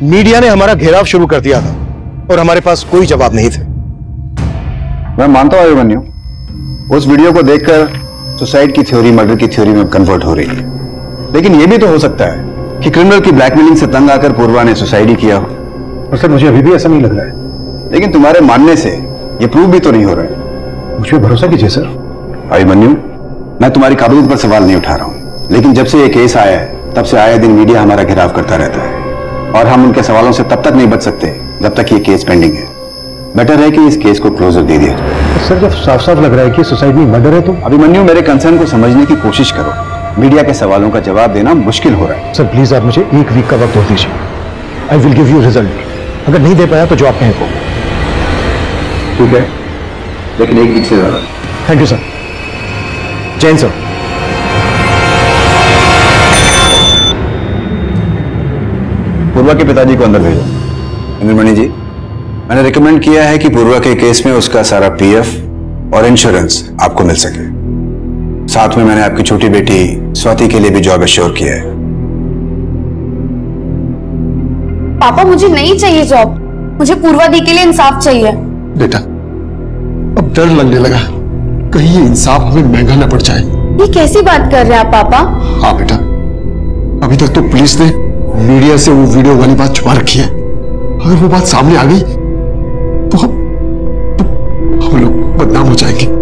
मीडिया ने हमारा घेराव शुरू कर दिया था और हमारे पास कोई जवाब नहीं थे। मैं मानता हूं अभिमन्यु, उस वीडियो को देखकर सुसाइड की थ्योरी मर्डर की थ्योरी में कन्वर्ट हो रही है, लेकिन यह भी तो हो सकता है कि क्रिमिनल की ब्लैकमेलिंग से तंग आकर पूर्वा ने सुसाइड ही किया हो। और सर, मुझे अभी भी ऐसा नहीं लग रहा है। लेकिन तुम्हारे मानने से यह प्रूव भी तो नहीं हो रहा है। मुझ पर भरोसा कीजिए सर। अभिमन्यु, मैं तुम्हारी काबिलियत पर सवाल नहीं उठा रहा हूं, लेकिन जब से यह केस आया है तब से आए दिन मीडिया हमारा घेराव करता रहता है, और हम उनके सवालों से तब तक नहीं बच सकते जब तक ये केस पेंडिंग है। बेटर है कि इस केस को क्लोजर दे दिया जाए। सर, जब साफ साफ लग रहा है कि सुसाइड में मर्डर है तो अभिमन्यु, मेरे कंसर्न को समझने की कोशिश करो। मीडिया के सवालों का जवाब देना मुश्किल हो रहा है। सर प्लीज, आप मुझे 1 वीक का वक्त और दीजिए। I will give you result. अगर नहीं दे पाया तो जो आप कहें को। ठीक है, लेकिन 1 वीक से ज्यादा। Thank you sir. Jain sir. Purva के पिताजी को अंदर भेजो। इंद्रमणि जी, मैंने रिकमेंड किया है कि पूर्वा के केस में उसका सारा पीएफ और इंश्योरेंस आपको मिल सके। साथ में मैंने आपकी छोटी बेटी स्वाति के लिए भी जॉब एश्योर किया है। पापा मुझे नहीं चाहिए जॉब, मुझे पूर्वा दी के लिए इंसाफ चाहिए। बेटा अब डर लगने लगा, कहीं ये इंसाफ हमें महंगा न पड़ जाए। ये कैसी बात कर रहे हैं आप पापा? हाँ बेटा, अभी तक तो पुलिस ने मीडिया से वो वीडियो वाली बात छुपा रखी है। अगर वो बात सामने आ गई तो हम लोग बदनाम हो जाएंगे।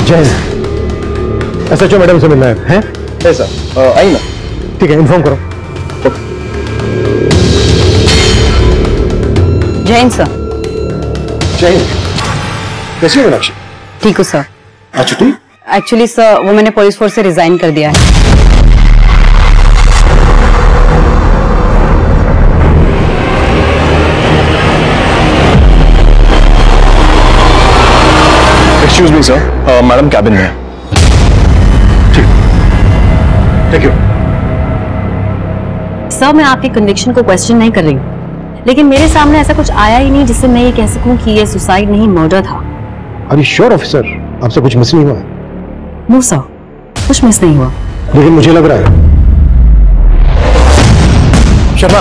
जय SHO मैडम से मिलना है? सर आई ना। ठीक है, इन्फॉर्म करो। जय हिंद सर। जय हिंद। कैसी हो मीनाक्षी? ठीक हो सर। आज छुट्टी? एक्चुअली सर वो मैंने पुलिस फोर्स से रिजाइन कर दिया है। Excuse me sir, madam cabin में है। Thank you. सर मैं आपके कन्विक्शन को क्वेश्चन नहीं कर रही हूँ, लेकिन मेरे सामने ऐसा कुछ आया ही नहीं जिससे मैं ये कह सकूं कि ये सुसाइड नहीं मर्डर था। Are you sure officer? आपसे कुछ मिस नहीं हुआ? नो सर, कुछ मिस नहीं हुआ। लेकिन मुझे लग रहा है। शर्मा,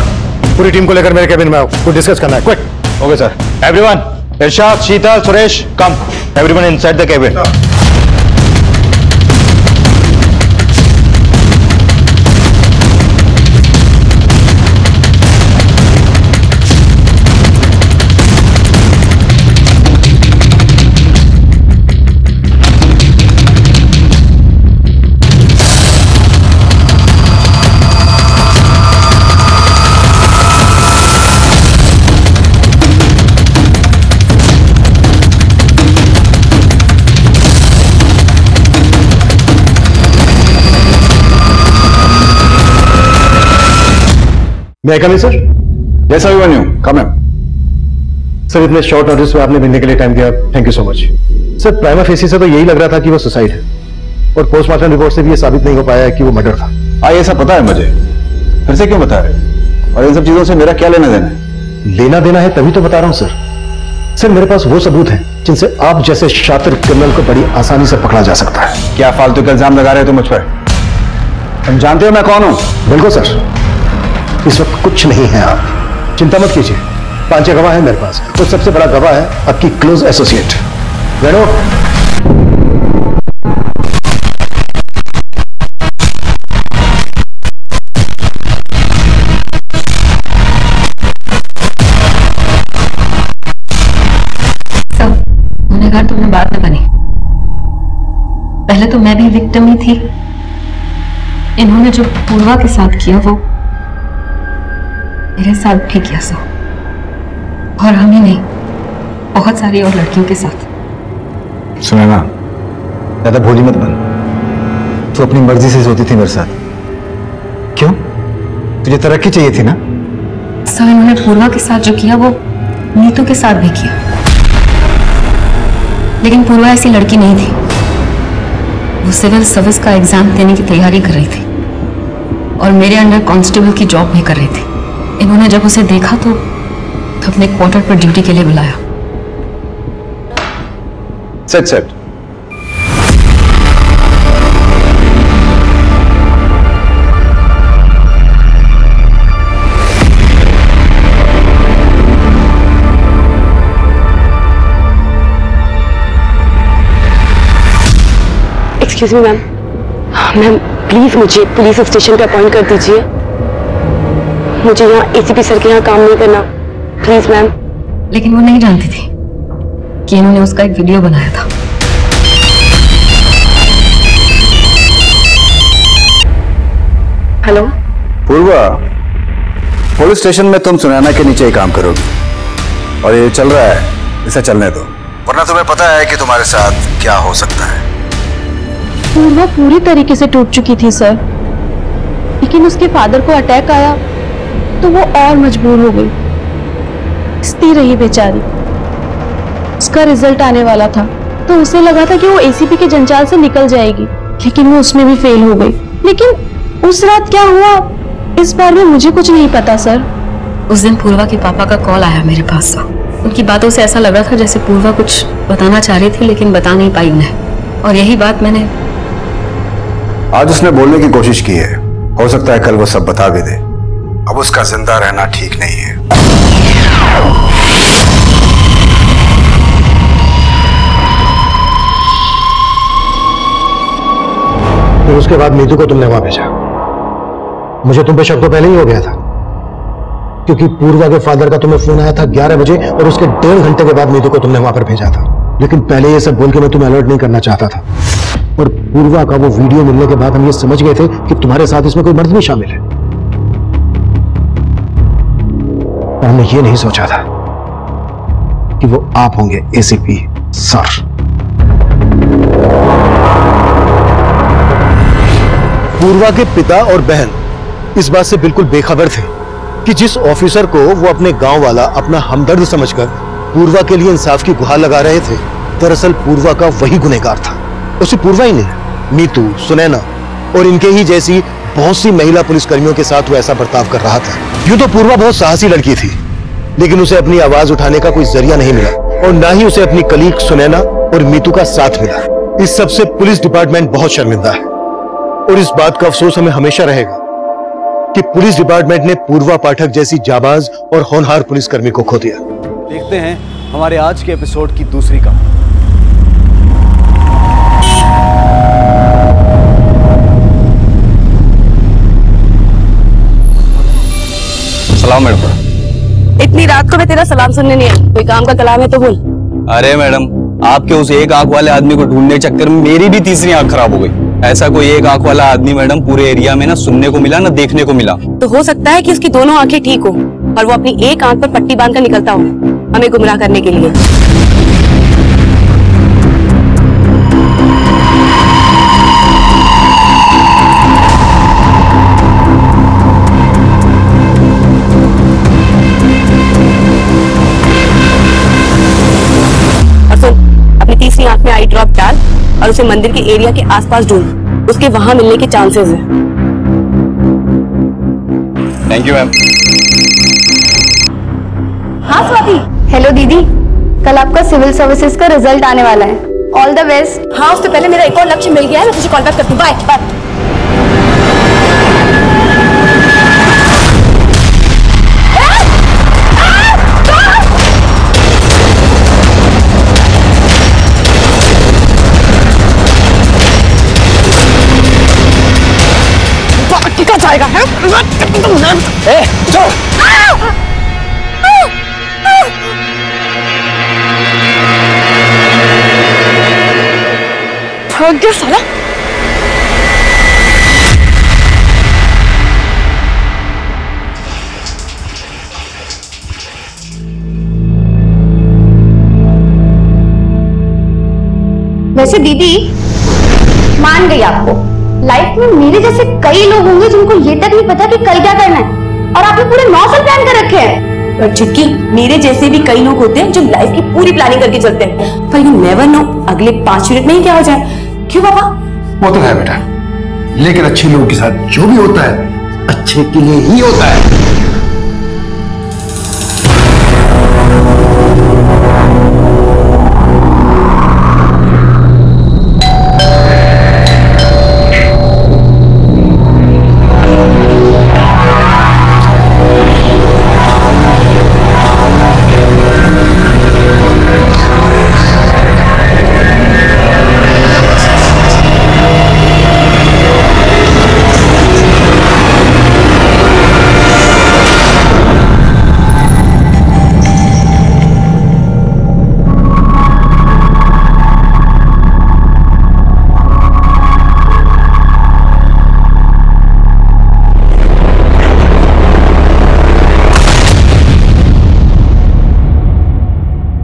पूरी टीम को लेकर मेरे कैबिन में आओ, कुछ डिस्कस करना है। Quick. Okay sir. Everyone, Irshad, Sheetal, Suresh, come. Everyone inside the cabin. मैं कम सर? जैसा भी बनी कम है। सर इतने शॉर्ट नोटिस में आपने मिलने के लिए टाइम दिया, thank you so much. Sir prima facie से तो यही लग रहा था कि वो सुसाइड है, और पोस्टमार्टम रिपोर्ट से भी ये साबित नहीं हो पाया है कि वो मर्डर था। ये सब पता है मुझे, फिर से क्यों बता रहे? और इन सब चीजों से मेरा क्या लेना देना है? लेना देना है तभी तो बता रहा हूं सर। सर मेरे पास वो सबूत हैं जिनसे आप जैसे शातिर क्रिमिनल को बड़ी आसानी से पकड़ा जा सकता है। क्या फालतू का इल्जाम लगा रहे हो तुम मुझ पर? तुम जानते हो मैं कौन हूं? बिल्कुल सर, इस वक्त कुछ नहीं है। आप चिंता मत कीजिए, 5 गवाह है मेरे पास, और सबसे बड़ा गवाह है आपकी क्लोज एसोसिएट वेणु। सब गुनहगार तुमने बात न बनी, पहले तो मैं भी विक्टिम ही थी। इन्होंने जो पूर्वा के साथ किया वो मेरे साथ भी किया सो, और हम ही नहीं, बहुत सारी और लड़कियों के साथ। सुनैना, ज्यादा भोली मत बन। तू अपनी मर्जी से सोती थी मेरे साथ। क्यों? तुझे तरक्की चाहिए थी ना? सर इन्होंने पूर्वा के साथ जो किया वो नीतू के साथ भी किया, लेकिन पूर्वा ऐसी लड़की नहीं थी। वो सिविल सर्विस का एग्जाम देने की तैयारी कर रही थी और मेरे अंडर कांस्टेबल की जॉब भी कर रही थी। इन्होंने जब उसे देखा तो अपने क्वार्टर पर ड्यूटी के लिए बुलाया। Set excuse me ma'am, ma'am please मुझे पुलिस स्टेशन पे अपॉइंट कर दीजिए। मुझे यहाँ एसीपी सर के यहाँ काम नहीं करना, प्लीज मैम। लेकिन वो नहीं जानती थी कि इन्होंने उसका एक वीडियो बनाया था। हेलो पूर्वा, पुलिस स्टेशन में तुम सुनैना के नीचे ही काम करोगी और ये चल रहा है, इसे चलने दो, वरना तुम्हें पता है कि तुम्हारे साथ क्या हो सकता है। पूर्वा पूरी तरीके से टूट चुकी थी सर, लेकिन उसके फादर को अटैक आया तो वो और मजबूर हो गई, स्थिर रही बेचारी। उसका रिजल्ट आने वाला था तो उसे लगा था कि वो एसीपी के जंजाल से निकल जाएगी, लेकिन वो उसमें भी फेल हो गई। लेकिन उस रात क्या हुआ इस बारे में मुझे कुछ नहीं पता सर। उस दिन पूर्वा के पापा का कॉल आया मेरे पास। उनकी बातों से ऐसा लग रहा था जैसे पूर्वा कुछ बताना चाह रही थी लेकिन बता नहीं पाई उन्हें, और यही बात मैंने आज उसने बोलने की कोशिश की है, हो सकता है कल वो सब बता भी दे। अब उसका जिंदा रहना ठीक नहीं है। फिर उसके बाद नीतू को तुमने वहां भेजा। मुझे तुम पे शक तो पहले ही हो गया था, क्योंकि पूर्वा के फादर का तुम्हें फोन आया था 11 बजे और उसके 1.5 घंटे के बाद नीतू को तुमने वहां पर भेजा था। लेकिन पहले ये सब बोल के मैं तुम्हें अलर्ट नहीं करना चाहता था, और पूर्वा का वो वीडियो मिलने के बाद हम ये समझ गए थे कि तुम्हारे साथ इसमें कोई मर्द भी शामिल है। और हमने ये नहीं सोचा था कि वो आप होंगे एसीपी सर। पूर्वा के पिता और बहन इस बात से बिल्कुल बेखबर थे कि जिस ऑफिसर को वो अपने गांव वाला अपना हमदर्द समझकर पूर्वा के लिए इंसाफ की गुहार लगा रहे थे, दरअसल पूर्वा का वही गुनहगार था। उसे पूर्वा ही नहीं, नीतू, सुनैना और इनके ही जैसी बहुत सी महिला पुलिसकर्मियों के साथ वो ऐसा बर्ताव कर रहा था। यूं तो पूर्वा बहुत साहसी लड़की थी, लेकिन उसे अपनी आवाज उठाने का कोई जरिया नहीं मिला, और ना ही उसे अपनी कलीग सुनैना और मीतू का साथ मिला। इस सबसे पुलिस डिपार्टमेंट बहुत शर्मिंदा है, और इस बात का अफसोस हमें हमेशा रहेगा कि पुलिस डिपार्टमेंट ने पूर्वा पाठक जैसी जाबाज और होनहार पुलिसकर्मी को खो दिया। देखते हैं हमारे आज के एपिसोड की दूसरी कहानी। सलाम मैडम। इतनी रात को मैं तेरा सलाम सुनने नहीं आई, कोई काम का कलाम है तो बोल। अरे मैडम, आपके उस एक आंख वाले आदमी को ढूंढने के चक्कर में मेरी भी तीसरी आंख खराब हो गई। ऐसा कोई एक आंख वाला आदमी मैडम पूरे एरिया में ना सुनने को मिला ना देखने को मिला। तो हो सकता है कि उसकी दोनों आंखें ठीक हो और वो अपनी एक आंख पर पट्टी बांधकर निकलता हो हमें गुमराह करने के लिए। और सुन, अपनी तीसरी आंख में आई ड्रॉप डाल और उसे मंदिर के एरिया के आसपास ढूंढ, उसके वहां मिलने के चांसेस हैं। Thank you ma'am. हाँ स्वाति। हेलो दीदी, कल आपका सिविल सर्विसेज का रिजल्ट आने वाला है, ऑल द बेस्ट। हाँ, उससे पहले मेरा एक और लक्ष्य मिल गया है, मैं तुझे कॉल बैक करती हूँ। Bye bye. जाएगा है? ए, चल। भाग गया साला। वैसे दीदी मान गई आपको, लाइफ में मेरे जैसे कई लोग होंगे जिनको ये तक नहीं पता कि कल क्या करना है, और आपने पूरे 9 साल प्लान कर रखे हैं। पर चिक्की, मेरे जैसे भी कई लोग होते हैं जो लाइफ की पूरी प्लानिंग करके चलते हैं, पर यू नेवर नो अगले 5 मिनट में ही क्या हो जाए। क्यों पापा? वो तो है बेटा, लेकिन अच्छे लोगों के साथ जो भी होता है अच्छे के लिए ही होता है।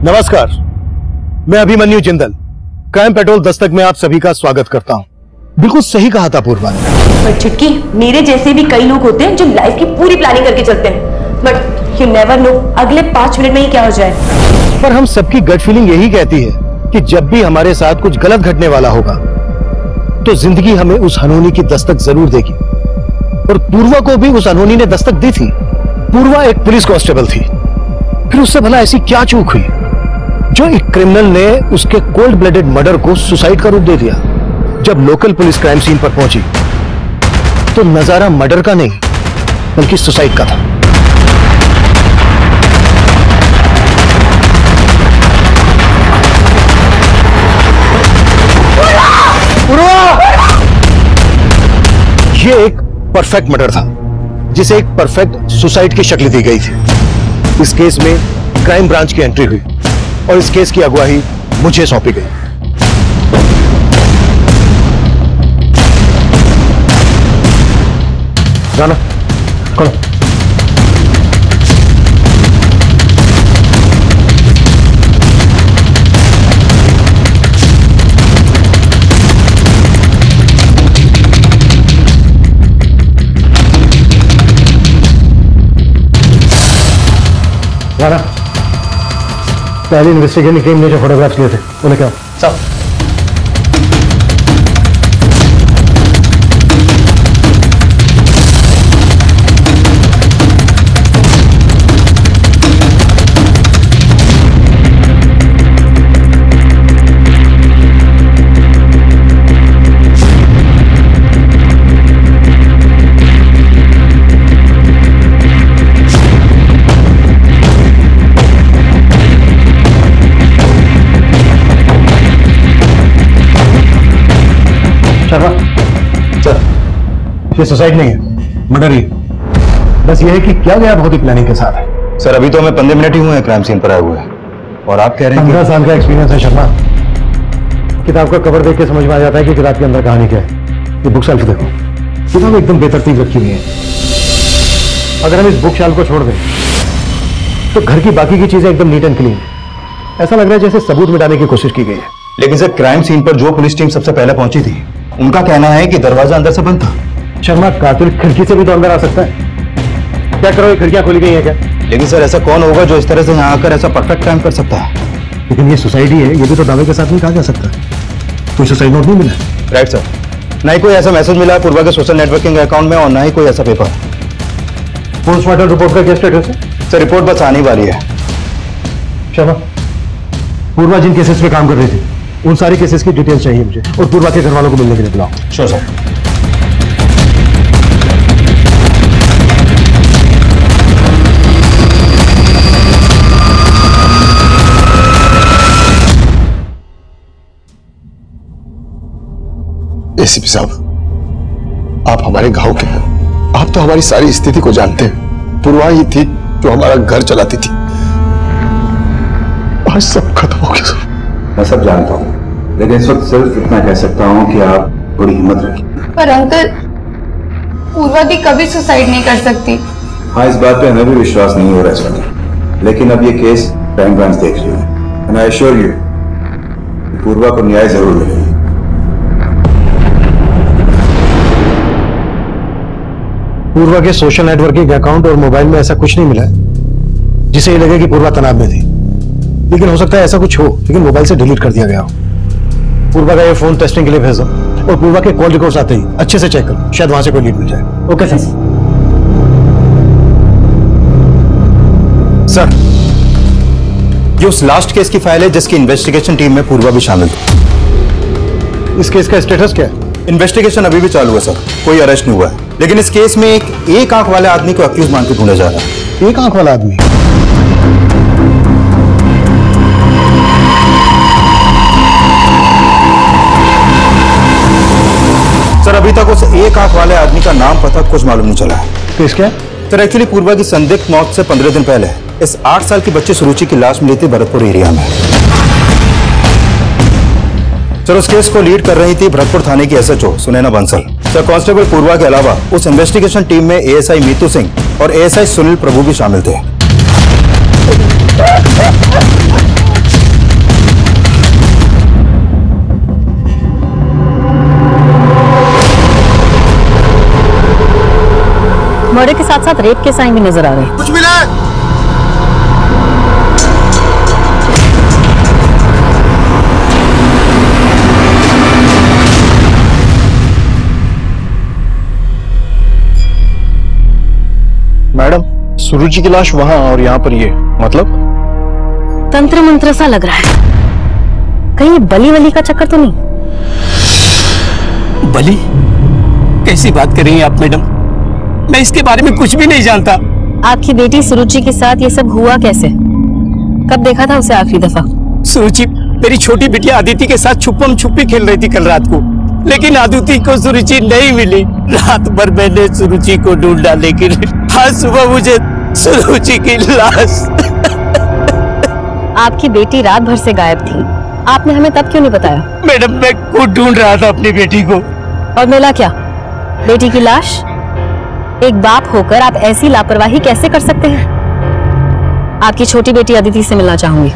नमस्कार, मैं अभिमन्यु जिंदल, क्राइम पेट्रोल दस्तक में आप सभी का स्वागत करता हूं। बिल्कुल सही कहा था पूर्वा ने। पर चुटकी, मेरे जैसे भी कई लोग होते हैं जो लाइफ की पूरी प्लानिंग करके चलते हैं, बट यू नेवर नो अगले 5 मिनट में ही क्या हो जाए। पर हम सबकी गट फीलिंग यही कहती है कि जब भी हमारे साथ कुछ गलत घटने वाला होगा तो जिंदगी हमें उस अनहोनी की दस्तक जरूर देगी, और पूर्वा को भी उस अनहोनी ने दस्तक दी थी। पूर्वा एक पुलिस कांस्टेबल थी, फिर उससे भला ऐसी क्या चूक हुई जो एक क्रिमिनल ने उसके कोल्ड ब्लडेड मर्डर को सुसाइड का रूप दे दिया। जब लोकल पुलिस क्राइम सीन पर पहुंची तो नजारा मर्डर का नहीं बल्कि सुसाइड का था। ये एक परफेक्ट मर्डर था जिसे एक परफेक्ट सुसाइड की शक्ल दी गई थी। इस केस में क्राइम ब्रांच की एंट्री हुई और इस केस की अगुवाई मुझे सौंपी गई। जाना कौन? राणा, पहली इन्वेस्टिगेटिंग टीम ने जो फोटोग्राफ्स लिए थे उन्हें क्या सब ये सुसाइड नहीं है, मर्डर ही। बस ये है कि क्या गया बहुत ही प्लानिंग के साथ है। सर अभी तो हमें 15 मिनट ही हुए हैं क्राइम सीन पर आए हुए, और आप कह रहे हैं 15 साल का एक्सपीरियंस है शर्मा। किताब का कवर देख के समझ में आ जाता है कि किताब के अंदर कहानी क्या है। ये बुक शेल्फ देखो, किताब एकदम बेतरतीब रखी हुई है। अगर हम इस बुक शेल्फ को छोड़ दें तो घर की बाकी की चीजें एकदम नीट एंड क्लीन। ऐसा लग रहा है जैसे सबूत मिटाने की कोशिश की गई है। लेकिन सर क्राइम सीन पर जो पुलिस टीम सबसे पहले पहुंची थी उनका कहना है कि दरवाजा अंदर से बंद था। शर्मा, कातिल खिड़की से भी तो अंदर आ सकता है। क्या करो, ये खिड़कियां खोली गई है क्या? लेकिन सर ऐसा कौन होगा जो इस तरह से यहाँ आकर ऐसा परफेक्ट क्राइम कर सकता है? लेकिन ये सुसाइड ही है, ये भी तो दावे के साथ नहीं कहा जा सकता। कोई सुसाइड नोट नहीं मिला। राइट सर, ना ही कोई ऐसा मैसेज मिला है पूर्वा के सोशल नेटवर्किंग अकाउंट में, और ना ही कोई ऐसा पेपर। पोस्टमार्टम रिपोर्ट का क्या स्टेटस है? सर रिपोर्ट बस आने वाली है। शर्मा, पूर्वा जिन केसेस पे काम कर रही थी उन सारी केसेस की डिटेल्स चाहिए मुझे, और पूर्वा के घर वालों को मिलने के लिए बुलाओ। Sure sir. एसीपी साहब, आप हमारे गांव के हैं, आप तो हमारी सारी स्थिति को जानते हैं। पूर्वा ही थी जो हमारा घर चलाती थी, आज सब खत्म हो गया सर। मैं सब जानता हूँ, लेकिन इस वक्त सिर्फ इतना कह सकता हूँ कि आप थोड़ी हिम्मत रखिए। पर अंकल, पूर्वा दी कभी सुसाइड नहीं कर सकती। हाँ, इस बात पे हमें भी विश्वास नहीं हो रहा है सर, लेकिन अब ये केस क्राइम ब्रांच देख रही है, एंड आई एश्योर यू पूर्वा को न्याय जरूर मिलेगा। पूर्वा के सोशल नेटवर्किंग अकाउंट और मोबाइल में ऐसा कुछ नहीं मिला है जिसे ये लगे कि पूर्वा तनाव में थी। लेकिन हो सकता है ऐसा कुछ हो, लेकिन मोबाइल से डिलीट कर दिया गया हो। पूर्वा का ये फोन टेस्टिंग के लिए भेजो, और पूर्वा के कॉल रिकॉर्ड्स आते ही अच्छे से चेक करो, शायद वहां से कोई लीड मिल जाए। Okay sir. सर, ये उस लास्ट केस की फाइल है जिसकी इन्वेस्टिगेशन टीम में पूर्वा भी शामिल थी। इस केस का स्टेटस क्या है? इन्वेस्टिगेशन अभी भी चालू है सर, कोई अरेस्ट नहीं हुआ है। लेकिन इस केस में एक आंख वाले आदमी को अक्यूज मान के ढूंढा जा रहा है। एक आंख वाला आदमी? सर अभी तक उस एक आंख वाले आदमी का नाम पता कुछ मालूम नहीं चला है। केस क्या? सर एक्चुअली पूर्वा की संदिग्ध मौत से 15 दिन पहले इस 8 साल की बच्ची सुरुचि की लाश मिली थी भरतपुर एरिया में। सर उस केस को लीड कर रही थी भरतपुर थाने की SHO Sunaina Bansal. Sir constable Purva के अलावा उस इन्वेस्टिगेशन टीम में एएसआई मीतू सिंह और एएसआई सुनील प्रभु भी शामिल थे। साथ साथ रेप के साइन भी नजर आ रहे हैं। कुछ मिला है? मैडम, सुरुचि की लाश वहां और यहाँ पर ये, मतलब? तंत्र मंत्र सा लग रहा है। कहीं ये बलि वली का चक्कर तो नहीं? बलि? कैसी बात कर रही हैं आप मैडम? मैं इसके बारे में कुछ भी नहीं जानता। आपकी बेटी सुरुचि के साथ ये सब हुआ कैसे? कब देखा था उसे आखिरी दफा? सुरुचि मेरी छोटी बिटिया अदिति के साथ छुपम छुपी खेल रही थी कल रात को, लेकिन अदिति को सुरुचि नहीं मिली। रात भर मैंने सुरुचि को ढूंढा, लेकिन आज सुबह मुझे सुरुचि की लाश। आपकी बेटी रात भर से गायब थी, आपने हमें तब क्यों नहीं बताया? मैडम मैं खुद ढूंढ रहा था अपनी बेटी को। और मिला क्या? बेटी की लाश? एक बाप होकर आप ऐसी लापरवाही कैसे कर सकते हैं? आपकी छोटी बेटी अदिति से मिलना चाहूंगी।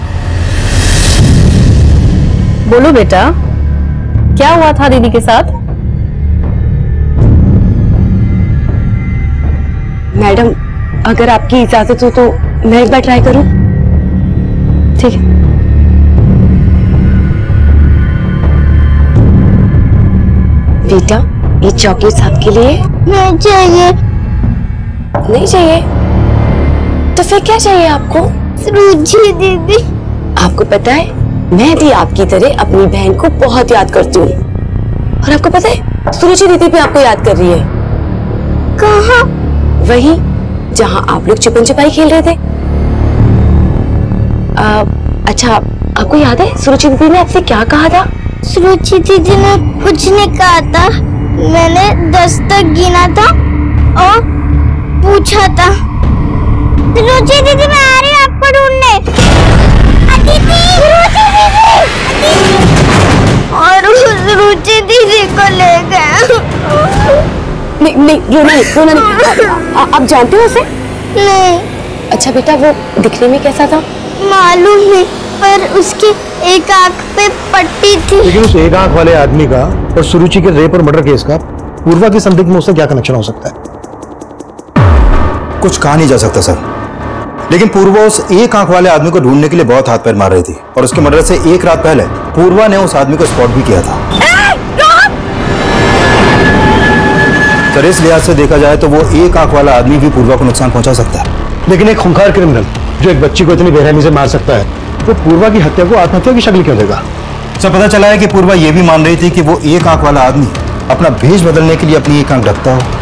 बोलो बेटा, क्या हुआ था दीदी के साथ? मैडम, अगर आपकी इजाजत हो तो मैं एक बार ट्राई करूं? ठीक है। बेटा, ये चॉकलेट्स आपके लिए। नहीं चाहिए। नहीं चाहिए? तो फिर क्या चाहिए आपको? सुरुचि दीदी। आपको पता है, मैं भी आपकी तरह अपनी बहन को बहुत याद करती हूँ। और आपको पता है, सुरुचि दीदी भी आपको याद कर रही है। कहाँ? वही जहाँ आप लोग छुपन छुपाई खेल रहे थे। अच्छा, आपको याद है सुरुचि दीदी ने आपसे क्या कहा था? सुरुचि दीदी ने कुछ नहीं कहा था। मैंने 10 तक गिना था और पूछा था, सुरुचि दीदी मैं आ रही हूँ आपको ढूंढने। अदिति! सुरुचि दीदी! और सुरुचि दीदी को ले गया। नहीं नहीं, रोना नहीं। आप जानते हो उसे? नहीं। अच्छा बेटा, वो दिखने में कैसा था? मालूम नहीं, पर उसकी एक आंख पे पट्टी थी। लेकिन उस एक आंख वाले आदमी का और सुरुचि के रेप और मर्डर केस का पूर्वा के संदिग्ध में उससे क्या कनेक्शन हो सकता है? कुछ कहा नहीं जा सकता सर, लेकिन पूर्वा उस एक आंख वाले आदमी को ढूंढने के लिए बहुत हाथ पैर मार रही थी और उसके मर्डर से एक रात पहले पूर्वा ने उस आदमी को स्पॉट भी किया था। सर, इस लिहाज से देखा जाए तो वो एक आंख वाला आदमी भी पूर्वा को नुकसान पहुंचा सकता है। लेकिन एक खूंखार क्रिमिनल जो एक बच्ची को इतनी बेरहमी से मार सकता है, वो पूर्वा की हत्या को आत्महत्या की शक्ल क्यों देगा? सर, पता चला है कि पूर्वा ये भी मान रही थी कि वो एक आंख वाला आदमी अपना भेष बदलने के लिए अपनी एक आंख ढकता हो।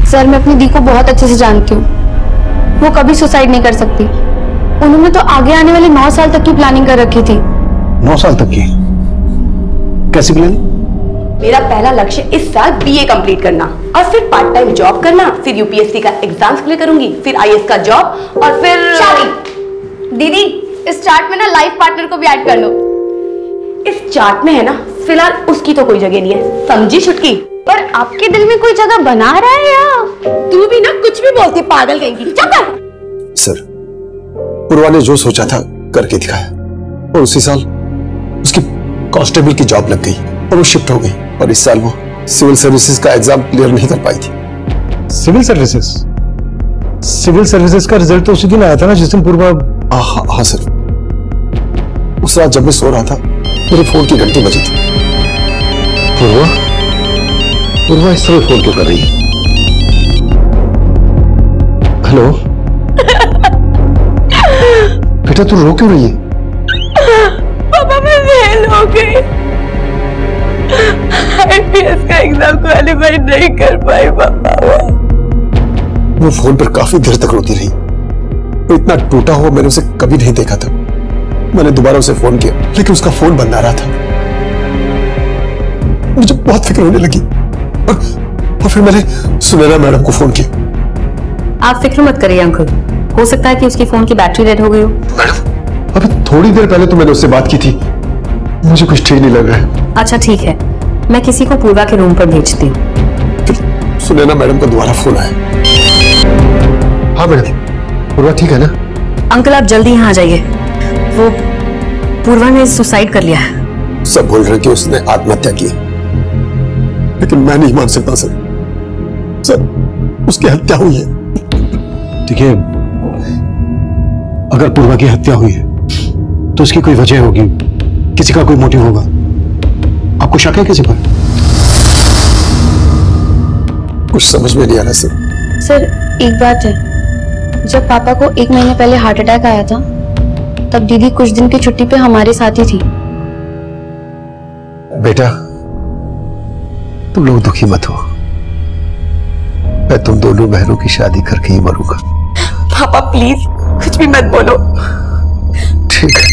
सर, मैं अपनी दी को बहुत अच्छे से जानती हूँ। वो कभी सुसाइड नहीं कर सकती। उन्होंने तो आगे आने वाले 9 साल तक की प्लानिंग कर रखी थी। 9 साल तक की? कैसी प्लानिंग? मेरा पहला लक्ष्य इस साल बीए कंप्लीट करना और फिर पार्ट टाइम जॉब करना, फिर यूपीएससी का एग्जाम क्लियर करूंगी, फिर आईएएस का जॉब और फिर शादी। दीदी, इस चार्ट में ना लाइफ पार्टनर को भी ऐड कर लो। इस चार्ट में है ना, फिलहाल उसकी तो कोई जगह नहीं है, समझी छुटकी? पर आपके दिल में कोई जगह बना रहा है या? तू भी ना कुछ भी बोलती, पागल कहीं की। चुप कर। सर, पूर्वा ने जो सोचा था करके दिखाया और उसी साल उसकी कांस्टेबल की जॉब लग गई और वो शिफ्ट हो गई और इस साल वो सिविल सर्विसेज का एग्जाम क्लियर नहीं कर पाई थी। Civil services? सिविल सर्विसेज का रिजल्ट तो उसी दिन आया था ना जिस दिन पूर्वा। हाँ सर, उस रात जब मैं सो रहा था मेरे फोन की घंटी बजी थी। पूर्वा इस तरह फोन क्यों कर रही है? हेलो बेटा, तू रो क्यों रही है? पापा, मैं फेल हो गई। आईपीएस का एग्जाम क्वालिफाई नहीं कर पाई पापा। वो फोन पर काफी देर तक रोती रही। वो इतना टूटा हुआ मैंने उसे कभी नहीं देखा था। मैंने दोबारा उसे फोन किया लेकिन उसका फोन बंद आ रहा था। मुझे बहुत फिक्र होने लगी और फिर मैंने सुनैना मैडम को फोन किया। आप फिक्र मत करिए अंकल, हो सकता है कि उसकी फोन की बैटरी डेड हो गई हो। मैडम अभी थोड़ी देर पहले तो मैंने उससे बात की थी, मुझे कुछ ठीक नहीं लग रहा है। अच्छा ठीक है, मैं किसी को पूर्वा के रूम पर भेजती हूँ। सुनैना मैडम का दोबारा फोन आया। हाँ मैडम, पूर्वा ठीक है ना? अंकल आप जल्दी यहाँ आ जाइए, वो पूर्वा ने सुसाइड कर लिया है। सब बोल रहे हैं कि उसने आत्महत्या की, लेकिन मैं नहीं मान सकता सर। सर उसकी हत्या हुई है। देखिए, अगर पूर्वा की हत्या हुई है तो उसकी कोई वजह होगी, किसी का कोई मोटिव होगा। आपको शक है किसी पर? कुछ समझ में नहीं आ रहा सर। सर एक बात है, जब पापा को 1 महीने पहले हार्ट अटैक आया था तब दीदी कुछ दिन की छुट्टी पे हमारे साथ ही थी। बेटा तुम लोग दुखी मत हो, मैं तुम दोनों बहनों की शादी करके ही मरूंगा। पापा प्लीज कुछ भी मत बोलो। ठीक है।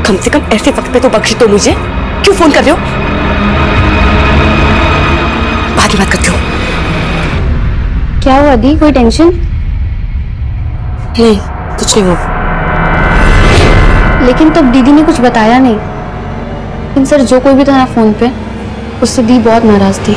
कम से कम ऐसे वक्त पे तो बख्श दो मुझे। क्यों फोन कर रहे हो? बाद में बात करती हूँ। क्या हुआ दी, कोई टेंशन? नहीं कुछ नहीं हुआ। लेकिन तब दीदी ने कुछ बताया नहीं। लेकिन सर जो कोई भी था ना फोन पे, उससे दी बहुत नाराज थी।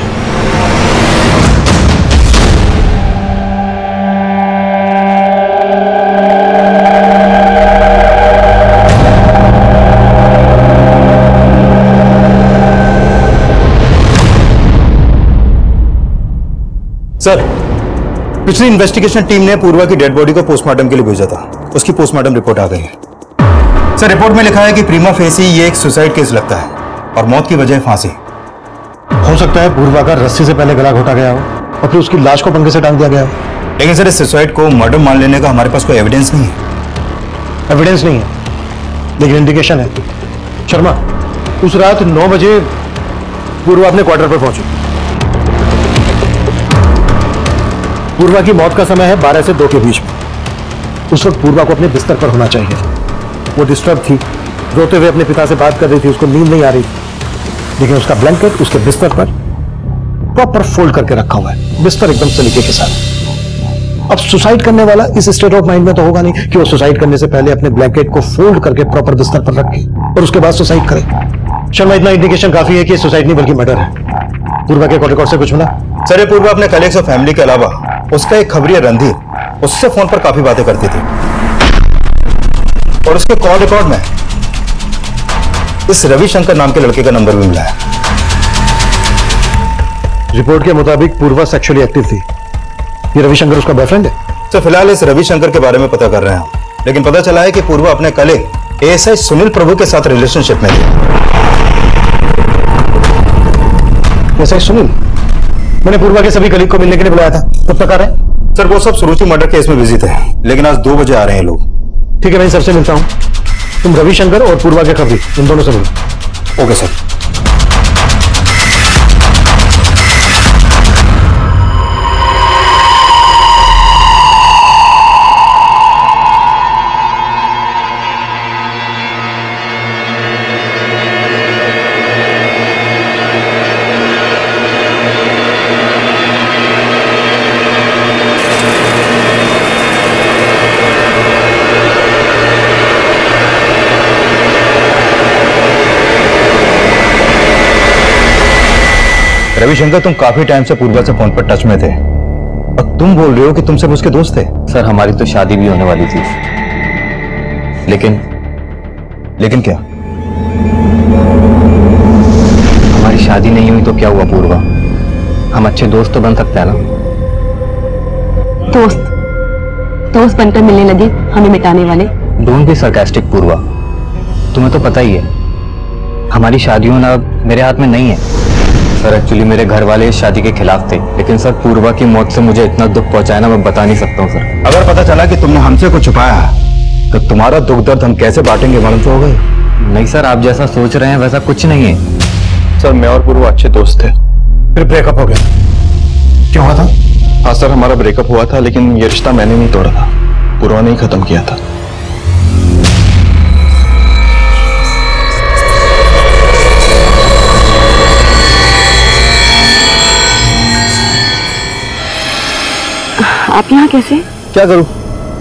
सर, पिछली इन्वेस्टिगेशन टीम ने पूर्वा की डेड बॉडी को पोस्टमार्टम के लिए भेजा था। उसकी पोस्टमार्टम रिपोर्ट आ गई है। सर रिपोर्ट में लिखा है कि प्रीमा फेसी ये एक सुसाइड केस लगता है और मौत की वजह फांसी। हो सकता है पूर्वा का रस्सी से पहले गला घोटा गया हो और फिर उसकी लाश को पंखे से टांग दिया गया हो। लेकिन सर इस सुसाइड को मर्डर मान लेने का हमारे पास कोई एविडेंस नहीं है। एविडेंस नहीं है लेकिन इंडिकेशन है। शर्मा, उस रात 9 बजे पूर्वा अपने क्वार्टर पर पहुंची। पूर्वा की मौत का समय है 12 से 2 के बीच में। उस वक्त पूर्वा को अपने बिस्तर पर होना चाहिए। वो डिस्टर्ब थी, रोते हुए अपने पिता से बात कर रही थी, उसको नींद नहीं आ रही थी। लेकिन उसका ब्लैंकेट उसके बिस्तर पर प्रॉपर फोल्ड करके रखा हुआ है, बिस्तर एकदम सलीके के साथ। अब सुसाइड करने वाला इस स्टेट ऑफ माइंड में तो होगा नहीं कि वो सुसाइड करने से पहले अपने ब्लैंकेट को फोल्ड करके प्रॉपर बिस्तर पर रखे और उसके बाद सुसाइड करे। शर्मा, इतना इंडिकेशन काफी है कि सुसाइड नहीं बल्कि मर्डर है। पूर्वा के रिकॉर्ड से कुछ मिला? सर ये पूर्वा अपने कलीग्स और फैमिली के अलावा उसका एक खबरिया रणधीर, उससे फोन पर काफी बातें करती थी और उसके कॉल रिकॉर्ड में इस रविशंकर नाम के लड़के का नंबर भी मिला है। रिपोर्ट के मुताबिक पूर्वा सेक्सुअली एक्टिव थी। ये रविशंकर उसका बॉयफ्रेंड है? तो फिलहाल इस रविशंकर के बारे में पता कर रहे हैं हम, लेकिन पता चला है कि पूर्वा अपने कलीग एएसआई सुनील प्रभु के साथ रिलेशनशिप में थी। एएसआई सुनील? मैंने पूर्वा के सभी कलीग को मिलने के लिए बुलाया था, कब तक आ रहे हैं? सर वो सब सुरुचि मर्डर केस में बिजी थे, लेकिन आज 2 बजे आ रहे हैं लोग। ठीक है, मैं इन सबसे मिलता हूं। तुम रविशंकर और पूर्वा के खबरी, इन दोनों से मिलो। Okay sir. रविशंकर, तुम काफी टाइम से पूर्वा से फोन पर टच में थे और तुम बोल रहे हो कि तुम सब उसके दोस्त थे। सर हमारी तो शादी भी होने वाली थी, लेकिन क्या? हमारी शादी नहीं हुई तो क्या हुआ पूर्वा? हम अच्छे दोस्त तो बन सकते हैं ना? दोस्त बनकर मिलने लगे हमें मिटाने वाले। डोंट बी सरकास्टिक पूर्वा, तुम्हें तो पता ही है हमारी शादी होना मेरे हाथ में नहीं है। सर एक्चुअली मेरे घर वाले इस शादी के खिलाफ थे, लेकिन सर पूर्वा की मौत से मुझे इतना दुख पहुंचा है ना, मैं बता नहीं सकता हूँ सर। अगर पता चला कि तुमने हमसे कुछ छुपाया तो तुम्हारा दुख दर्द हम कैसे बांटेंगे, मालूम तो होगा ही। नहीं सर, आप जैसा सोच रहे हैं वैसा कुछ नहीं है। सर मैं और पूर्वा अच्छे दोस्त थे, फिर ब्रेकअप हो गया। क्यों हुआ था? हाँ सर, हमारा ब्रेकअप हुआ था, लेकिन ये रिश्ता मैंने नहीं तोड़ा था, पूर्वा ने ही खत्म किया था। आप यहाँ कैसे? क्या करूं?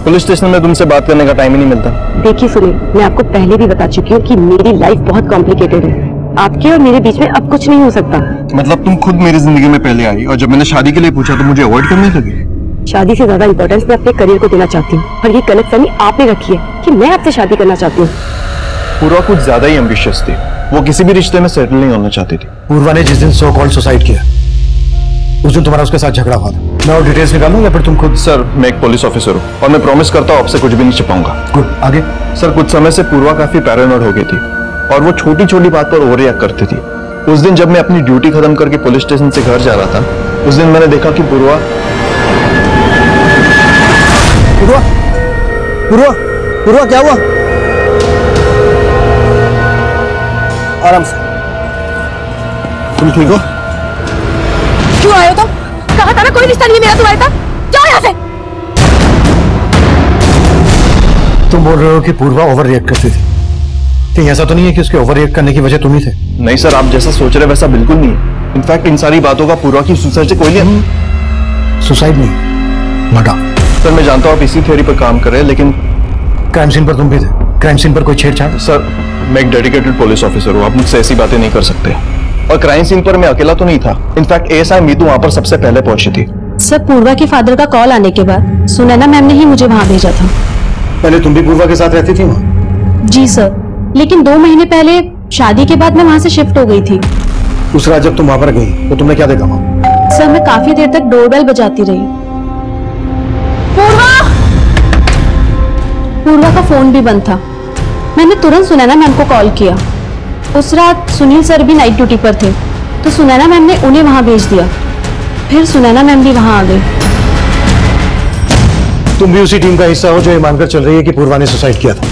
पुलिस स्टेशन में तुमसे बात करने का टाइम ही नहीं मिलता। देखिए सुनिए, मैं आपको पहले भी बता चुकी हूँ कि मेरी लाइफ बहुत कॉम्प्लिकेटेड है। आपके और मेरे बीच में अब कुछ नहीं हो सकता। मतलब तुम खुद मेरी जिंदगी में पहले आई और जब मैंने शादी के लिए पूछा तो मुझे अवॉइड करने लगी। शादी से ज्यादा इंपॉर्टेंस मैं अपने करियर को देना चाहती हूँ और ये गलतफहमी आपने रखी है कि मैं आपसे शादी करना चाहती हूँ। पूर्वा कुछ ज्यादा ही एम्बिशियस थी। वो किसी भी रिश्ते में सेटल नहीं होना चाहती थी। पूर्वा ने जिस दिन सो कॉल्ड सुसाइड किया उस दिन तुम्हारा उसके साथ झगड़ा हुआ था। मैं और डिटेल्स निकालूं या फिर तुम खुद? सर, मैं एक पुलिस ऑफिसर हूँ और मैं प्रॉमिस करता हूँ आपसे कुछ भी नहीं छिपाऊंगा। गुड, आगे? सर, कुछ समय से पूर्वा काफी पैरानॉइड हो गई थी और वो छोटी छोटी बात पर ओवर रिएक्ट करती थी। उस दिन जब मैं अपनी ड्यूटी खत्म करके पुलिस स्टेशन से घर जा रहा था, उस दिन मैंने देखा कि पूर्वा क्या हुआ? आराम से। तुम ठीक हो? क्यों आए हो तुम? कहा था ना कोई रिश्ता नहीं है मेरा तुम्हारे साथ। जाओ यहाँ से। तुम बोल रहे हो कि पूर्वा ओवर रिएक्ट करती थी। कहीं ऐसा तो नहीं है कि उसके ओवर रिएक्ट करने की वजह तुम ही थे? नहीं सर, आप जैसा सोच रहे वैसा बिल्कुल नहीं है। इनफैक्ट इन सारी बातों का पूर्वा की सुसाइड से कोई नहीं। सुसाइड नहीं, मर्डर। सर, मैं जानता हूँ आप इसी थ्योरी पर काम कर रहे हैं, लेकिन क्राइम सीन पर तुम भी थे। क्राइम सीन पर कोई छेड़छाड़? सर, मैं एक डेडिकेटेड पुलिस ऑफिसर हूँ, आप मुझसे ऐसी बातें नहीं कर सकते। और क्राइम सीन पर मैं अकेला तो नहीं था। इनफैक्ट एएसआई मीतू वहां पर सबसे पहले पहुंची थी। सर, पूर्वा के फादर का कॉल आने के बाद सुनैना मैम ने ही मुझे वहां भेजा था। पहले तुम भी पूर्वा के साथ रहती थी वहां? जी सर, लेकिन 2 महीने पहले शादी के बाद मैं वहां से शिफ्ट हो गई थी। उस रात जब तुम वहां पर गई तो तुमने क्या देखा वहां? सर, मैं काफी देर तक डोरबेल बजाती रही। पूर्वा का फोन भी बंद था। मैंने तुरंत सुनैना मैम को कॉल किया। उस रात सुनील सर भी नाइट ड्यूटी पर थे, तो सुनैना मैम ने उन्हें वहां भेज दिया। फिर सुनैना मैम भी वहां आ गई। तुम भी उसी टीम का हिस्सा हो जो ये मानकर चल रही है कि पूर्वा ने सुसाइड किया था।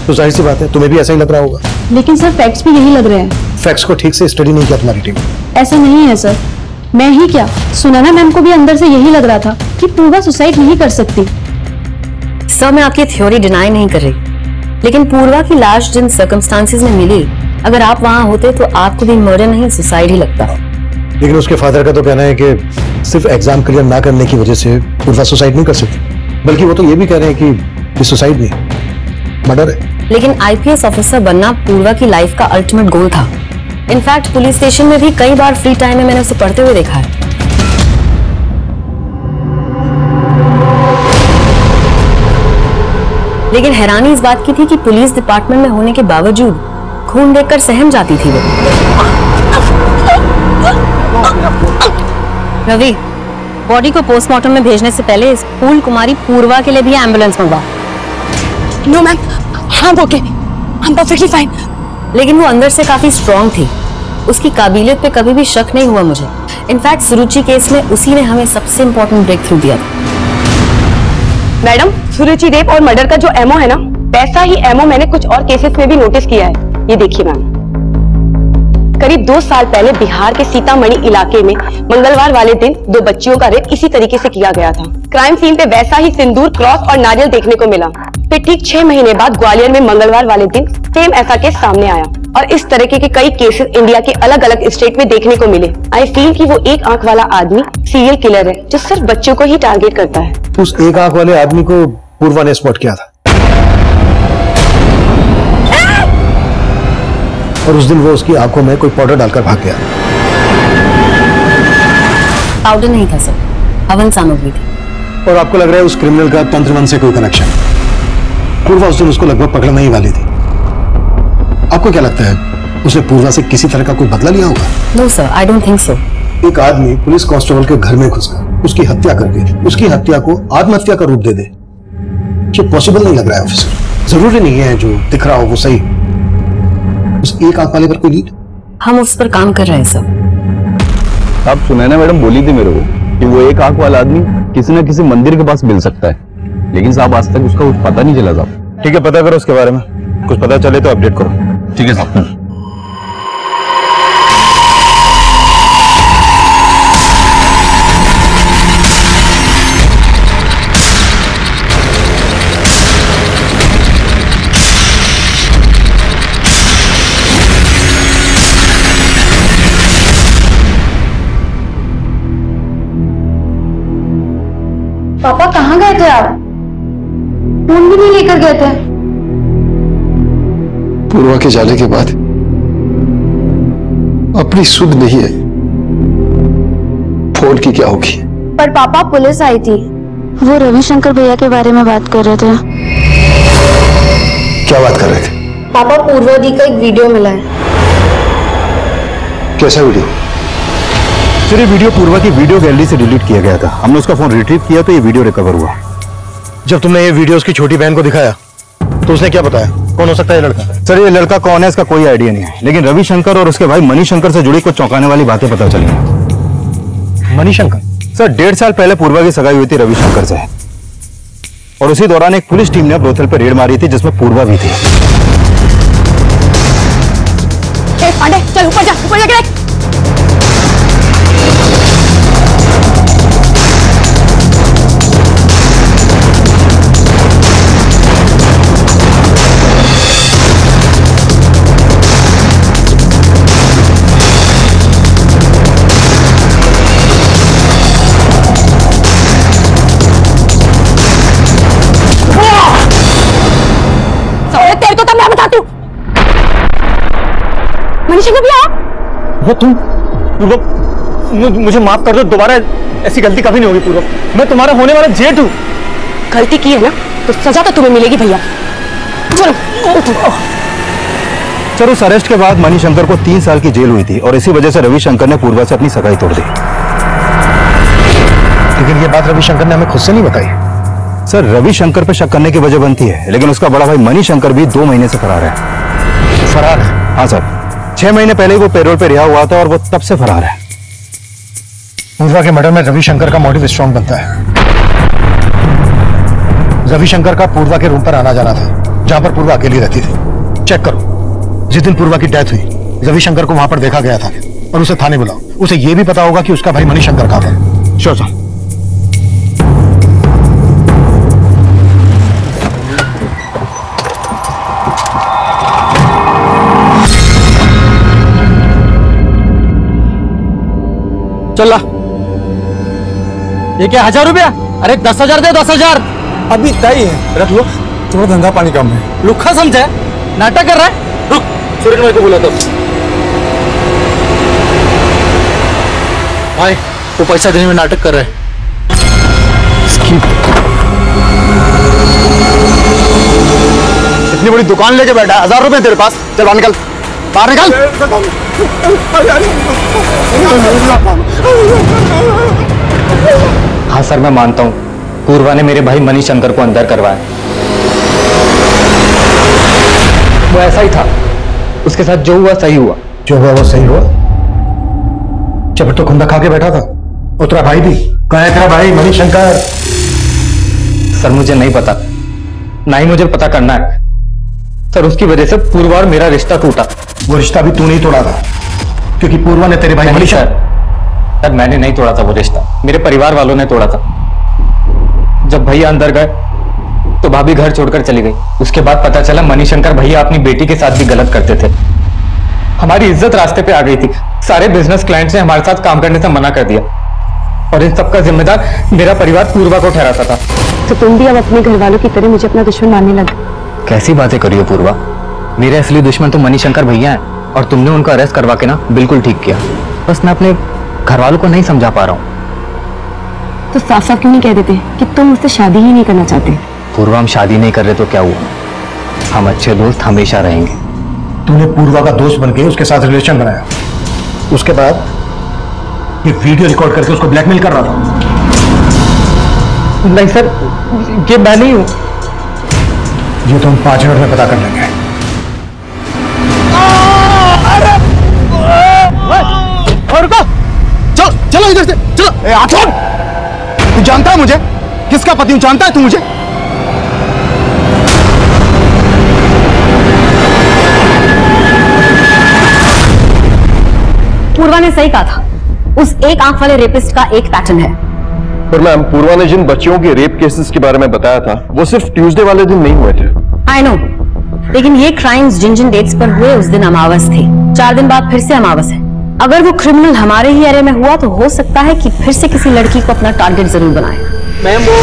तो जाहिर सी बात है तुम्हें भी ऐसा ही लग रहा होगा। लेकिन सर, फैक्ट्स भी यही लग रहे हैं। फैक्ट्स को ठीक से स्टडी नहीं किया तुम्हारी टीम? ऐसा नहीं है सर, मैं ही क्या, सुनैना मैम को भी अंदर से यही लग रहा था कि पूर्वा सुसाइड नहीं कर सकती। सर, मैं आपकी थ्योरी डिनाई नहीं कर रही, लेकिन पूर्वा की लाश जिन सर्कमस्टांसेस में मिली, अगर आप वहां होते तो आपको भी मर्डर नहीं सुसाइड ही लगता। लेकिन उसके फादर का तो कहना है कि सिर्फ एग्जाम क्लियर ना करने की वजह से पूर्वा सुसाइड नहीं कर सकती, बल्कि वो तो ये भी कह रहे हैं कि ये सुसाइड नहीं, मर्डर है। लेकिन आईपीएस ऑफिसर बनना पूर्वा की लाइफ का अल्टीमेट गोल था। इनफैक्ट पुलिस स्टेशन में भी कई बार फ्री टाइम में मैंने उसे पढ़ते हुए देखा है। लेकिन हैरानी इस बात की थी कि पुलिस डिपार्टमेंट में होने के बावजूद खून देखकर सहम जाती थी वो। रवि, बॉडी को पोस्टमार्टम में भेजने से पहले स्कूल कुमारी पूर्वा के लिए भी एम्बुलेंस मंगवा। नो मैम, हाँ ओके, I'm perfectly fine। लेकिन वो अंदर से काफी स्ट्रांग थी। उसकी काबिलियत पे कभी भी शक नहीं हुआ मुझे। इनफैक्ट सुरुचि केस में उसी ने हमें सबसे इंपॉर्टेंट ब्रेक थ्रू दिया था। मैडम, सुरुचि रेप और मर्डर का जो एमओ है ना, वैसा ही एमओ मैंने कुछ और केसेस में भी नोटिस किया है। ये देखिए मैम, करीब 2 साल पहले बिहार के सीतामढ़ी इलाके में मंगलवार वाले दिन 2 बच्चियों का रेप इसी तरीके से किया गया था। क्राइम सीन पे वैसा ही सिंदूर, क्रॉस और नारियल देखने को मिला। फिर ठीक 6 महीने बाद ग्वालियर में मंगलवार वाले दिन सेम ऐसा केस सामने आया और इस तरीके के कई केसेस इंडिया के अलग अलग स्टेट में देखने को मिले। आई फील कि वो एक आंख वाला आदमी सीरियल किलर है जो सिर्फ बच्चों को ही टारगेट करता है। उस एक आंख वाले आदमी को पूर्वा ने स्पॉट किया था और उस दिन वो उसकी आंखों में कोई पाउडर डालकर भाग गया। पाउडर नहीं था सर, हवन सामग्री थी। और आपको लग रहा है उस क्रिमिनल का तंत्रमन से कोई कनेक्शन? पूर्वा उस दिन उसको लगभग पकड़ने ही वाली थी। आपको क्या लगता है उसने पूर्वा से किसी तरह का कोई बदला लिया होगा? No sir, I don't think so. एक आदमी पुलिस कांस्टेबल के घर में घुसकर उसकी हत्या करके उसकी हत्या को आत्महत्या का रूप दे दे, ये पॉसिबल नहीं लग रहा है ऑफिसर। जरूरी नहीं है जो दिख रहा हो वो सही। उस एक आंख वाले पर कोई लीड? हम उस पर काम कर रहे हैं सर। आप सुनैना मैडम बोली थी मेरे को कि वो एक आंख वाला आदमी किसी न किसी मंदिर के पास मिल सकता है, लेकिन साहब आज तक उसका कुछ पता नहीं चला साहब। ठीक है, पता करो उसके बारे में, कुछ पता चले तो अपडेट करो। ठीक है साहब। पापा कहाँ गए थे आप? फोन भी नहीं लेकर गए थे। पूर्वा के जाने के बाद अपनी सुध नहीं है, फोन की क्या होगी? पर पापा पुलिस आई थी, वो रविशंकर भैया के बारे में बात कर रहे थे। क्या बात कर रहे थे? पापा पूर्वा दी का एक वीडियो मिला है। कैसा वीडियो? सर ये वीडियो पूर्वा की वीडियो गैलरी से डिलीट किया गया था। हमने उसका फोन रिट्रीव किया तो ये वीडियो रिकवर हुआ। जब तुमने ये वीडियो उसकी छोटी बहन को दिखाया तो उसने क्या बताया? कौन हो सकता है ये लड़का? सर ये लड़का कौन है इसका कोई आइडिया नहीं है, लेकिन रविशंकर और उसके भाई मणिशंकर से जुड़ी कुछ चौंकाने वाली बातें पता चली हैं। मणिशंकर? सर 1.5 साल पहले पूर्वा की सगाई हुई थी रविशंकर से, और उसी दौरान एक पुलिस टीम ने ब्रोथल पर रेड मारी थी जिसमें पूर्वा भी थी। पांडे चल ऊपर जा, ऊपर जा के तेरे को तो मैं बताती हूँ। मनीषा भी आओ। वो तुम मुझे माफ कर दो, दोबारा ऐसी गलती कभी नहीं होगी पूर्व। मैं तुम्हारा होने वाला जेठ हूँ। गलती की है ना तो सजा तो तुम्हें मिलेगी भैया। चलो सर उस अरेस्ट के बाद मणिशंकर को 3 साल की जेल हुई थी और इसी वजह से रविशंकर ने पूर्वा से अपनी सगाई तोड़ दी। लेकिन ये बात रविशंकर ने हमें खुद से नहीं बताई। सर रविशंकर पे शक करने की वजह बनती है, लेकिन उसका बड़ा भाई मणिशंकर भी 2 महीने से फरार है। फरार है? हाँ सर, 6 महीने पहले ही वो पैरोल पे रिहा हुआ था और वो तब से फरार है। पूर्वा के मर्डर में रविशंकर का मोटिव स्ट्रॉन्ग बनता है। रविशंकर का पूर्वा के रूम पर आना जाना था, जहां पर पूर्वा अकेली रहती थी। चेक करो, जिस दिन पूर्वा की डेथ हुई रविशंकर को वहां पर देखा गया था और उसे थाने बुलाओ। उसे यह भी पता होगा कि उसका भाई मणिशंकर कहां था। Sure sir. चला ये क्या 1000 रुपया? अरे 10,000 दे, 10,000 अभी तय है, रख लो। थोड़ा धंधा पानी कम है। लुखा समझे, नाटक कर रहा है। रुक, सूरज भाई को बोला था भाई, वो पैसा देने में नाटक कर रहा है। इतनी बड़ी दुकान लेके बैठा है, 1000 रुपए तेरे पास। चल बाहर निकल, बाहर निकल। हाँ सर मैं मानता हूँ, पूर्वा ने मेरे भाई मणिशंकर को अंदर करवाया। वो ऐसा ही था, उसके साथ जो हुआ सही हुआ। जो हुआ वो सही हुआ? जब तो खुंदा खा के बैठा था। और तेरा भाई भी कहाँ है? तेरा भाई मणिशंकर? सर मुझे नहीं पता, ना ही मुझे पता करना है सर। उसकी वजह से पूर्वा और मेरा रिश्ता टूटा। वो रिश्ता भी तू नहीं तोड़ा था, क्योंकि पूर्वा ने तेरे भाई मणिशंकर। सर मैंने नहीं तोड़ा था वो रिश्ता, मेरे परिवार वालों ने तोड़ा था। जब भैया अंदर गए तो भाभी घर छोड़कर चली गई। उसके बाद पता चला मणिशंकर भैया अपनी बेटी के साथ भी गलत करते थे। हमारी इज्जत रास्ते पे आ गई थी। सारे बिजनेस क्लाइंट्स ने हमारे साथ काम करने से मना कर दिया और इन सबका जिम्मेदार मेरा परिवार पूर्वा को ठहराता था। तो तुम भी अब अपने घर वालों की तरह मुझे अपना दुश्मन मानने लगे। कैसी बातें करी हो पूर्वा, मेरे असली दुश्मन तो मणिशंकर भैया हैं और तुमने उनको अरेस्ट करवा के ना बिल्कुल ठीक किया। बस मैं अपने घर वालों को नहीं समझा पा रहा हूँ। तो साफ साफ क्यों नहीं कह देते कि तुम मुझसे शादी ही नहीं करना चाहते? पूर्वा हम शादी नहीं कर रहे तो क्या हुआ, हम अच्छे दोस्त हमेशा रहेंगे। तूने पूर्वा का दोस्त बनके उसके साथ रिलेशन बनाया, उसके बाद ये वीडियो रिकॉर्ड करके उसको ब्लैकमेल कर रहा था। नहीं सर, ये मैं नहीं हूं। ये तो हम 5 मिनट में पता कर लेंगे। चलो चलो इधर से चलो। छोड़, तू जानता है मुझे किसका पति हूं? जानता है तू मुझे? पूर्वा ने सही कहा था, उस एक आंख वाले रेपिस्ट का एक पैटर्न है। पर मैम, पूर्वा ने जिन बच्चियों के रेप केसेस के बारे में बताया था वो सिर्फ ट्यूसडे वाले दिन नहीं हुए थे। आई नो, लेकिन ये क्राइम्स जिन जिन डेट्स पर हुए उस दिन अमावस थे। 4 दिन बाद फिर से अमावस है। अगर वो क्रिमिनल हमारे ही एरिया में हुआ तो हो सकता है कि फिर से किसी लड़की को अपना टारगेट जरूर बनाए। मैम वो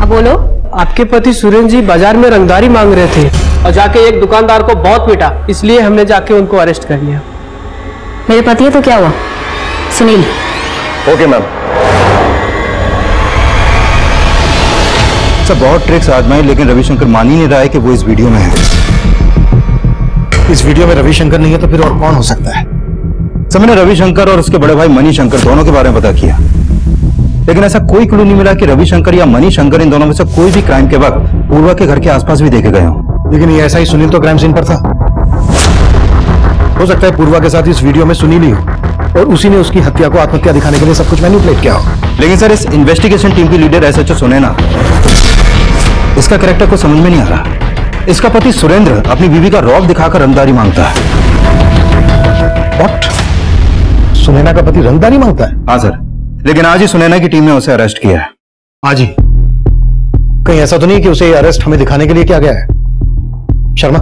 अब बोलो। आपके पति सुरेंद्र जी बाजार में रंगदारी मांग रहे थे और जाके एक दुकानदार को बहुत पीटा, इसलिए हमने जाके उनको अरेस्ट कर लिया। मेरे पति है तो क्या हुआ? सुनील। Okay ma'am. सब बहुत ट्रिक्स आजमाए लेकिन रविशंकर मान ही नहीं रहा है कि वो इस वीडियो में है। इस वीडियो में रविशंकर नहीं है तो फिर और कौन हो सकता है? सब मैंने रविशंकर और उसके बड़े भाई मनी शंकर दोनों के बारे में पता किया, लेकिन ऐसा कोई क्लू नहीं मिला कि रविशंकर या मनी शंकर इन दोनों में से कोई भी क्राइम के वक्त पूर्वा के घर के आसपास भी देखे गए हों। लेकिन ये ऐसा ही सुनील तो क्राइम सीन पर था। हो सकता है पूर्वा के साथ इस वीडियो में सुनील ही हो और उसी ने उसकी हत्या को आत्महत्या दिखाने के लिए सब कुछ मैनिपुलेट किया हो। लेकिन सर इस इन्वेस्टिगेशन टीम की लीडर एसएचओ सुनैना, इसका कैरेक्टर को समझ में नहीं आ रहा। इसका पति सुरेंद्र अपनी बीवी का रौब दिखाकर रंगदारी मांगता है। What? सुनैना का पति रंगदारी मांगता है? हाँ सर, लेकिन आज ही सुनैना की टीम ने उसे अरेस्ट किया है। आज ही? कहीं ऐसा तो नहीं कि उसे अरेस्ट हमें दिखाने के लिए किया गया है? शर्मा,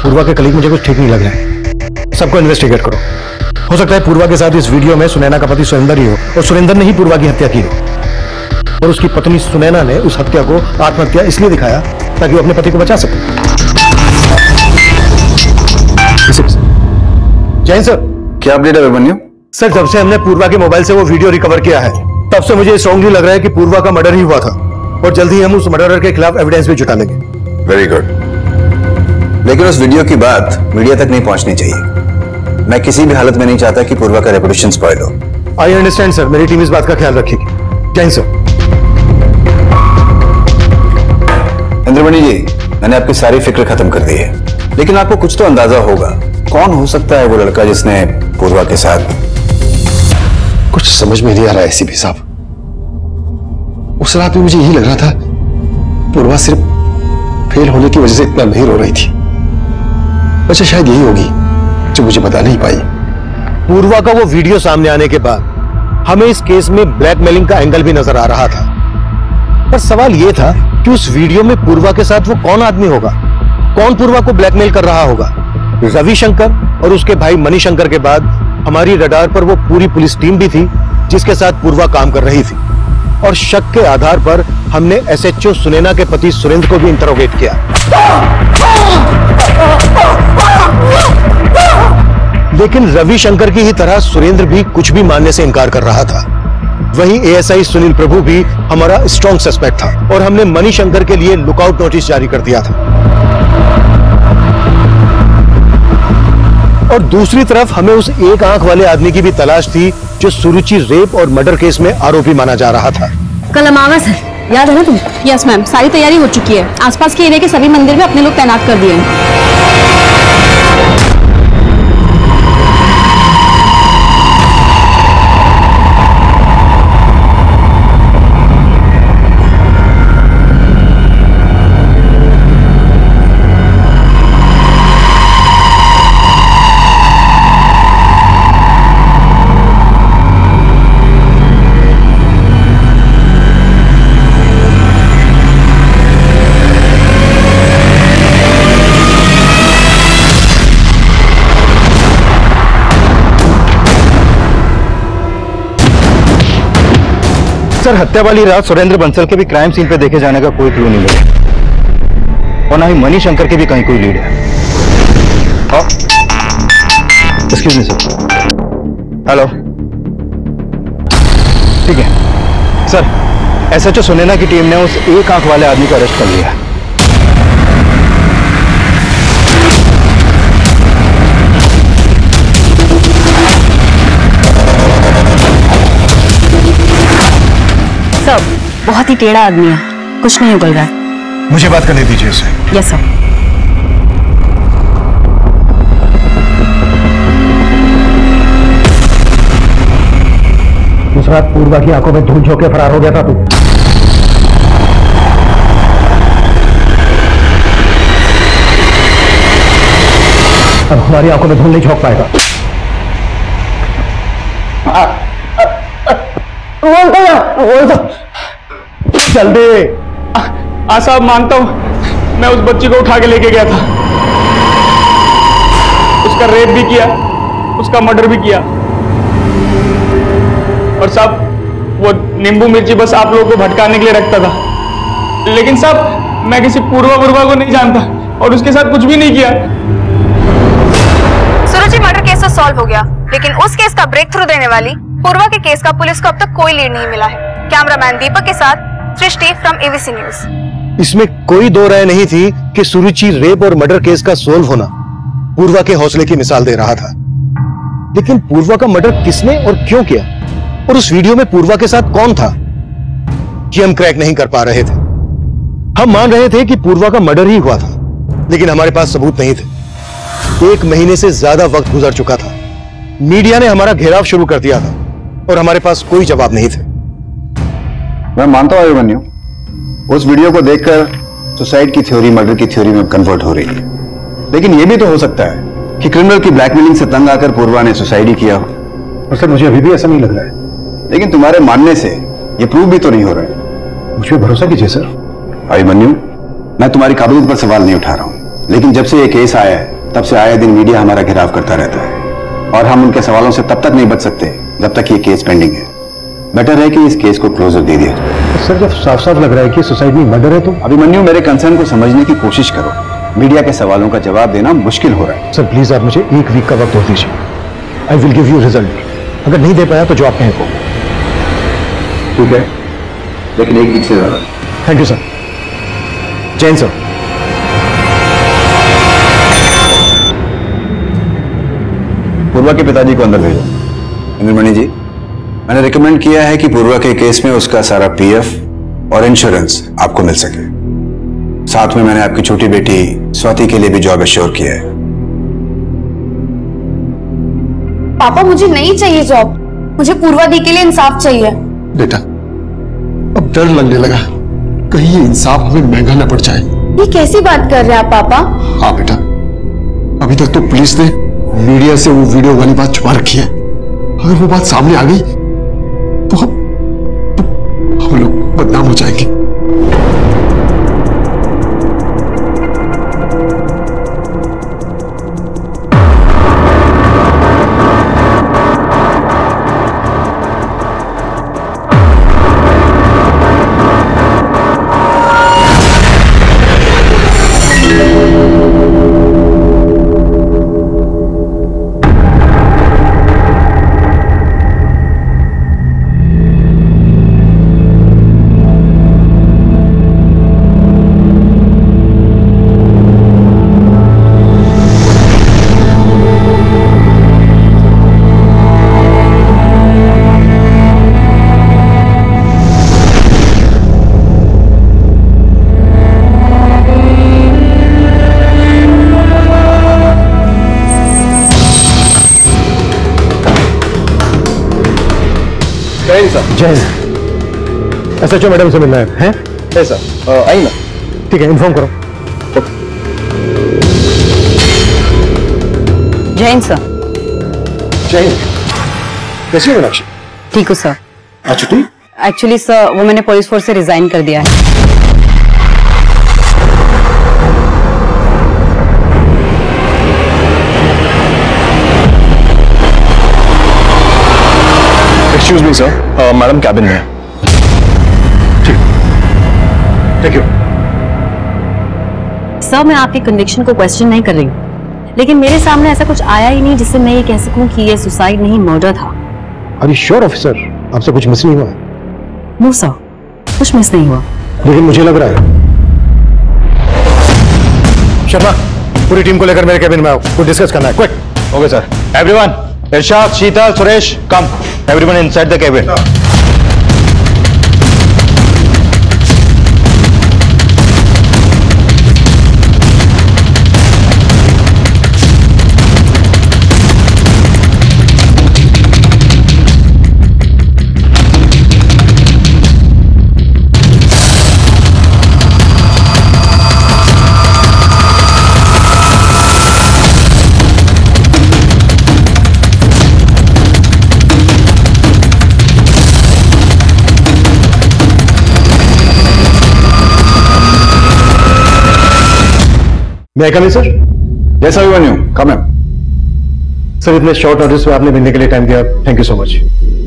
पूर्वा के कलीग मुझे कुछ ठीक नहीं लग रहा है। सबको इन्वेस्टिगेट करो। हो सकता है पूर्वा के साथ इस वीडियो में सुनैना का पति सुरेंद्र ही हो और सुरेंद्र ने ही पूर्वा की हत्या की हो और उसकी पत्नी सुनैना ने उस हत्या को आत्महत्या इसलिए दिखाया ताकि वो अपने पति को बचा सके। जैन सर। क्या अपडेट है अभिमन्यु? सर, जब से हमने पूर्वा के मोबाइल से वो वीडियो रिकवर किया है तब से मुझे स्ट्रांगली लग रहा है कि पूर्वा का मर्डर ही हुआ था और जल्द ही हम उस मर्डरर के खिलाफ एविडेंस भी जुटा लेंगे। वेरी गुड, लेकिन उस वीडियो की बात मीडिया तक नहीं पहुंचनी चाहिए। मैं किसी भी हालत में नहीं चाहता कि पूर्वा का रेपुटेशन स्पॉइल हो। आई अंडरस्टैंड सर, मेरी टीम इस बात का ख्याल रखेगी। जैन सर। इंद्रमणि जी, मैंने आपकी सारी फिक्र खत्म कर दी है, लेकिन आपको कुछ तो अंदाजा होगा कौन हो सकता है वो लड़का जिसने पूर्वा के साथ। कुछ समझ में नहीं आ रहा है एसीपी साहब। उस रात में मुझे यही लग रहा था पूर्वा सिर्फ फेल होने की वजह से इतना नहीं रो रही थी। वजह शायद यही होगी जो मुझे बता नहीं पाई। पूर्वा का वो वीडियो सामने आने के बाद हमें इस केस में ब्लैकमेलिंग का एंगल भी नजर आ रहा था, पर सवाल यह था कि उस वीडियो में पूर्वा के साथ वो कौन आदमी होगा, कौन पूर्वा को ब्लैकमेल कर रहा होगा। रविशंकर और उसके भाई मनी शंकर के बाद हमारी रडार पर वो पूरी पुलिस टीम भी थी जिसके साथ पूर्वा काम कर रही थी और शक के आधार पर हमने एसएचओ सुनैना के पति सुरेंद्र को भी इंटरोगेट किया। लेकिन रविशंकर की ही तरह सुरेंद्र भी कुछ भी मानने से इनकार कर रहा था। वहीं एएसआई सुनील प्रभु भी हमारा स्ट्रॉन्ग सस्पेक्ट था और हमने मनी शंकर के लिए लुकआउट नोटिस जारी कर दिया था। और दूसरी तरफ हमें उस एक आंख वाले आदमी की भी तलाश थी जो सुरुचि रेप और मर्डर केस में आरोपी माना जा रहा था। कल अमावस है, याद है ना तुम? यस मैम, सारी तैयारी हो चुकी है। आसपास के एरिया के सभी मंदिर में अपने लोग तैनात कर दिए हैं। सर, हत्या वाली रात सुरेंद्र बंसल के भी क्राइम सीन पे देखे जाने का कोई क्लू नहीं मिला और ना ही मनी शंकर की भी कहीं कोई लीड है। Excuse me sir. हेलो, ठीक है सर। एसएचओ सुनैना की टीम ने उस एक आंख वाले आदमी को अरेस्ट कर लिया। सब बहुत ही टेढ़ा आदमी है, कुछ नहीं उगल रहा है। मुझे बात करने दीजिए उसे। Yes sir. उस रात पूर्वा की आंखों में धूल झोंक के फरार हो गया था तू। अब हमारी आंखों में धूल नहीं झोंक पाएगा। जल्दी। साहब, मानता हूं मैं उस बच्ची को उठा के लेके गया था, उसका रेप भी किया, उसका मर्डर भी किया और साहब वो नींबू मिर्ची बस आप लोगों को भटकाने के लिए रखता था। लेकिन साहब मैं किसी पूर्वा को नहीं जानता और उसके साथ कुछ भी नहीं किया। सूरज जी मर्डर केस तो सॉल्व हो गया, लेकिन उस केस का ब्रेक थ्रू देने वाली पूर्वा के केस का पुलिस को अब तक कोई लीड नहीं मिला है। कैमरामैन दीपक के साथ सृष्टि फ्रॉम एबीसी न्यूज। इसमें कोई दो राय नहीं थी कि सुरुचि रेप और मर्डर केस का सोल्व होना पूर्वा के हौसले की मिसाल दे रहा था। लेकिन पूर्वा का मर्डर किसने और क्यों किया, और उस वीडियो में पूर्वा के साथ कौन था, कि हम क्रैक नहीं कर पा रहे थे। हम मान रहे थे कि पूर्वा का मर्डर ही हुआ था, लेकिन हमारे पास सबूत नहीं थे। 1 महीने से ज्यादा वक्त गुजर चुका था। मीडिया ने हमारा घेराव शुरू कर दिया था और हमारे पास कोई जवाब नहीं थे। मैं मानता हूं अभिमन्यु, उस वीडियो को देखकर सुसाइड की थ्योरी मर्डर की थ्योरी में कन्वर्ट हो रही है। लेकिन यह भी तो हो सकता है कि क्रिमिनल की ब्लैकमेलिंग से तंग आकर पूर्वा ने सुसाइड ही किया हो। और सर मुझे अभी भी ऐसा नहीं लग रहा है। लेकिन तुम्हारे मानने से यह प्रूव भी तो नहीं हो रहा है। मुझ पर भरोसा कीजिए सर। अभिमन्यु, मैं तुम्हारी काबिलियत पर सवाल नहीं उठा रहा हूं, लेकिन जब से यह केस आया है तब से आए दिन मीडिया हमारा घेराव करता रहता है और हम उनके सवालों से तब तक नहीं बच सकते जब तक ये केस पेंडिंग है। बेटर है कि इस केस को क्लोजर दे दिया जाए। सर जब साफ साफ लग रहा है कि सुसाइड नहीं मर्डर है तो। अभिमन्यु, मेरे कंसर्न को समझने की कोशिश करो। मीडिया के सवालों का जवाब देना मुश्किल हो रहा है। सर प्लीज आप मुझे 1 वीक का वक्त और दीजिए। I will give you result. अगर नहीं दे पाया तो जो आप कहें को। ठीक है, लेकिन 1 वीक से ज्यादा। Thank you sir. Jain sir. Purva के पिताजी को अंदर भेजो। इंद्रमणि जी, मैंने रिकमेंड किया है कि पूर्वा के केस में उसका सारा पीएफ और इंश्योरेंस आपको मिल सके। साथ में मैंने आपकी छोटी बेटी स्वाति के लिए भी जॉब एश्योर किया है। पापा मुझे नहीं चाहिए जॉब, मुझे पूर्वा दी के लिए इंसाफ चाहिए। बेटा अब डर लगने लगा, कहीं ये इंसाफ हमें महंगा न पड़ जाए। ये कैसी बात कर रहे हैं आप पापा? हाँ बेटा, अभी तक तो पुलिस ने मीडिया से वो वीडियो वाली बात छुपा रखी है। अगर वो बात सामने आ गई तो हम लोग बदनाम हो जाएंगे। जय एसएचओ मैडम से मिलना है? सर आइए ना। ठीक है, इन्फॉर्म करो। जैन सर। जय कैसी हो मीनाक्षी? ठीक हो सर। आज छुट्टी? एक्चुअली सर वो मैंने पुलिस फोर्स से रिजाइन कर दिया है। Excuse me sir, madam cabin में है। ठीक, थैंक यू। सर मैं आपकी कन्विक्शन को क्वेश्चन नहीं कर रही हूँ, लेकिन मेरे सामने ऐसा कुछ आया ही नहीं जिससे मैं ये कह सकूं कि ये सुसाइड नहीं मर्डर था। आर यू श्योर ऑफिसर, आपसे कुछ मिस नहीं हुआ? नो सर, कुछ मिस नहीं हुआ। लेकिन मुझे लग रहा है। शर्मा, पूरी टीम को लेकर मेरे कैबिन में आओ, कुछ डिस्कस करना है। Quick. Okay sir. Everyone, Irshad, Sheetal, Suresh, come. Everyone inside the cabin. मैं कम सर? यस अभिमन्यु, कम है। सर इतने शॉर्ट नोटिस पे आपने मिलने के लिए टाइम दिया, thank you so much.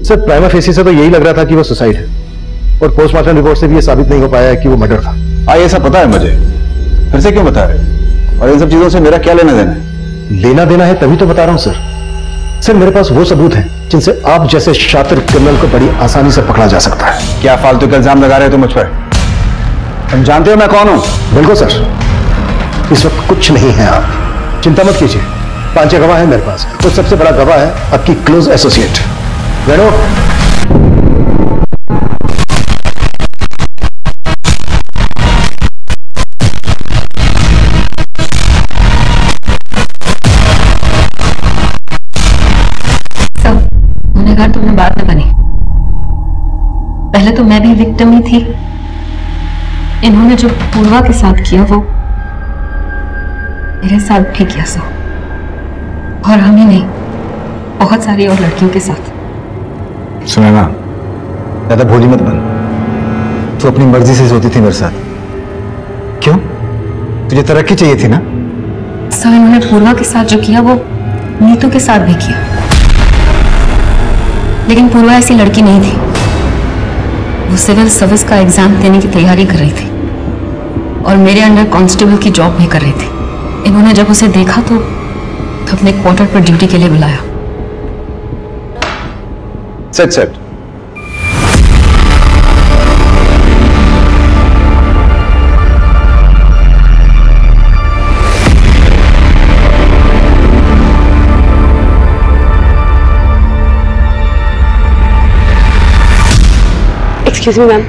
Sir prima facie से तो यही लग रहा था कि वो सुसाइड है, और पोस्टमार्टम रिपोर्ट से भी ये साबित नहीं हो पाया है कि वो मर्डर था। हाँ, ये सब पता है मुझे, फिर से क्यों बता रहे? और इन सब चीजों से मेरा क्या लेना देना है? लेना देना है तभी तो बता रहा हूं सर। सर मेरे पास वो सबूत हैं जिनसे आप जैसे शातिर क्रिमिनल को बड़ी आसानी से पकड़ा जा सकता है। क्या फालतू का इल्जाम लगा रहे हो तुम मुझ पर? तुम जानते हो मैं कौन हूं? बिल्कुल सर, इस वक्त कुछ नहीं है आप चिंता मत कीजिए। 5 गवाह है मेरे पास, और सबसे बड़ा गवाह है आपकी क्लोज एसोसिएट वेणु। गुनहगार तुमने बाद में बनी, पहले तो मैं भी विक्टिम ही थी। इन्होंने जो पूर्वा के साथ किया वो मेरे साथ भी किया सो, और हम ही नहीं, बहुत सारी और लड़कियों के साथ। सुनैना, ज्यादा भोली मत बन। तू अपनी मर्जी से सोती थी मेरे साथ। क्यों? तुझे तरक्की चाहिए थी ना? सर इन्होंने पूर्वा के साथ जो किया वो नीतू के साथ भी किया, लेकिन पूर्वा ऐसी लड़की नहीं थी। वो सिविल सर्विस का एग्जाम देने की तैयारी कर रही थी और मेरे अंडर कांस्टेबल की जॉब भी कर रही थी। इन्होंने जब उसे देखा तो अपने क्वार्टर पर ड्यूटी के लिए बुलाया। Set excuse me ma'am,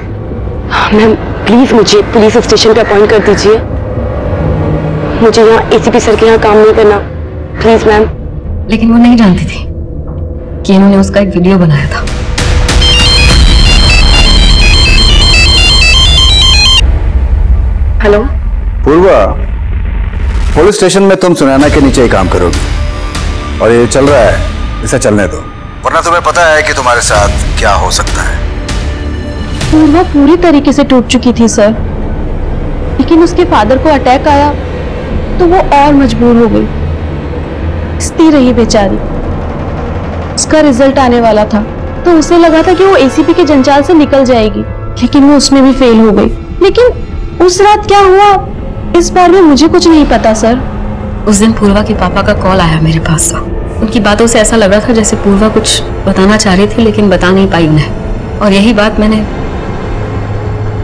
ma'am please मुझे पुलिस स्टेशन पे अपॉइंट कर दीजिए। मुझे यहाँ एसीपी सर के यहाँ काम नहीं करना, प्लीज मैम। लेकिन वो नहीं जानती थी कि इन्होंने उसका एक वीडियो बनाया था। हेलो पूर्वा, पुलिस स्टेशन में तुम सुनैना के नीचे ही काम करोगी, और ये चल रहा है, इसे चलने दो, वरना तुम्हें पता है कि तुम्हारे साथ क्या हो सकता है। पूर्वा पूरी तरीके से टूट चुकी थी सर, लेकिन उसके फादर को अटैक आया तो वो और मजबूर हो गई। स्थिर रही बेचारी। उसका रिजल्ट आने वाला था तो उसे लगा था कि वो एसीपी के जंजाल से निकल जाएगी, लेकिन वो उसमें भी फेल हो गई। लेकिन उस रात क्या हुआ इस बारे में मुझे कुछ नहीं पता सर। उस दिन पूर्वा के पापा का कॉल आया मेरे पास। उनकी बातों से ऐसा लग रहा था जैसे पूर्वा कुछ बताना चाह रही थी लेकिन बता नहीं पाई उन्हें, और यही बात मैंने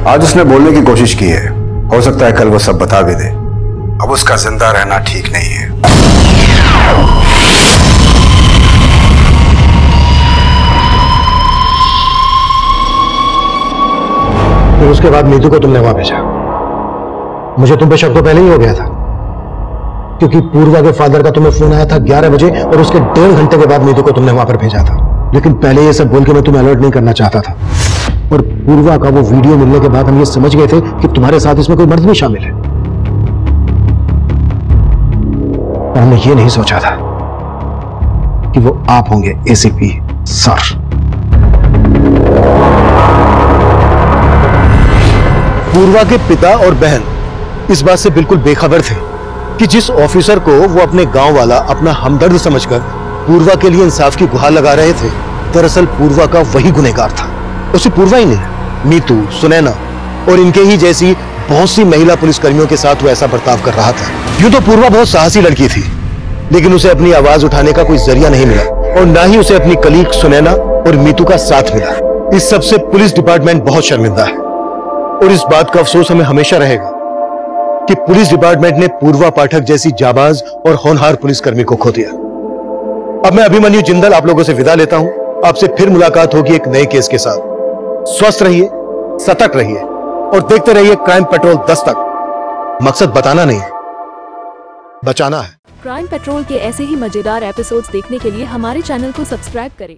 आज उसने बोलने की कोशिश की है, हो सकता है कल वो सब बता भी दे। अब उसका जिंदा रहना ठीक नहीं है। फिर उसके बाद नीतू को तुमने वहां भेजा। मुझे तुम पे शक तो पहले ही हो गया था, क्योंकि पूर्वा के फादर का तुम्हें फोन आया था 11 बजे, और उसके 1.5 घंटे के बाद नीतू को तुमने वहां पर भेजा था। लेकिन पहले ये सब बोल के मैं तुम्हें अलर्ट नहीं करना चाहता था, और पूर्वा का वो वीडियो मिलने के बाद हम ये समझ गए थे कि तुम्हारे साथ इसमें कोई मर्द भी शामिल है। और हमने ये नहीं सोचा था कि वो आप होंगे एसीपी सर। पूर्वा के पिता और बहन इस बात से बिल्कुल बेखबर थे कि जिस ऑफिसर को वो अपने गांव वाला अपना हमदर्द समझकर पूर्वा के लिए इंसाफ की गुहार लगा रहे थे, दरअसल पूर्वा का वही गुनहगार था। उसे पूर्वा ही नहीं, नीतू, सुनैना और इनके ही जैसी बहुत सी महिला पुलिसकर्मियों के साथ वो ऐसा बर्ताव कर रहा था। यूं तो पूर्वा बहुत साहसी लड़की थी, लेकिन उसे अपनी आवाज उठाने का कोई जरिया नहीं मिला, और ना ही उसे अपनी कलीग सुनैना और मीतू का साथ मिला। इस सबसे पुलिस डिपार्टमेंट बहुत शर्मिंदा है, और इस बात का अफसोस हमें हमेशा रहेगा कि पुलिस डिपार्टमेंट ने पूर्वा पाठक जैसी जाबाज और होनहार पुलिसकर्मी को खो दिया। अब मैं अभिमन्यु जिंदल आप लोगों से विदा लेता हूं। आपसे फिर मुलाकात होगी एक नए केस के साथ। स्वस्थ रहिए, सतर्क रहिए और देखते रहिए क्राइम पेट्रोल 10 तक। मकसद बताना नहीं, बचाना है। क्राइम पेट्रोल के ऐसे ही मजेदार एपिसोड्स देखने के लिए हमारे चैनल को सब्सक्राइब करें।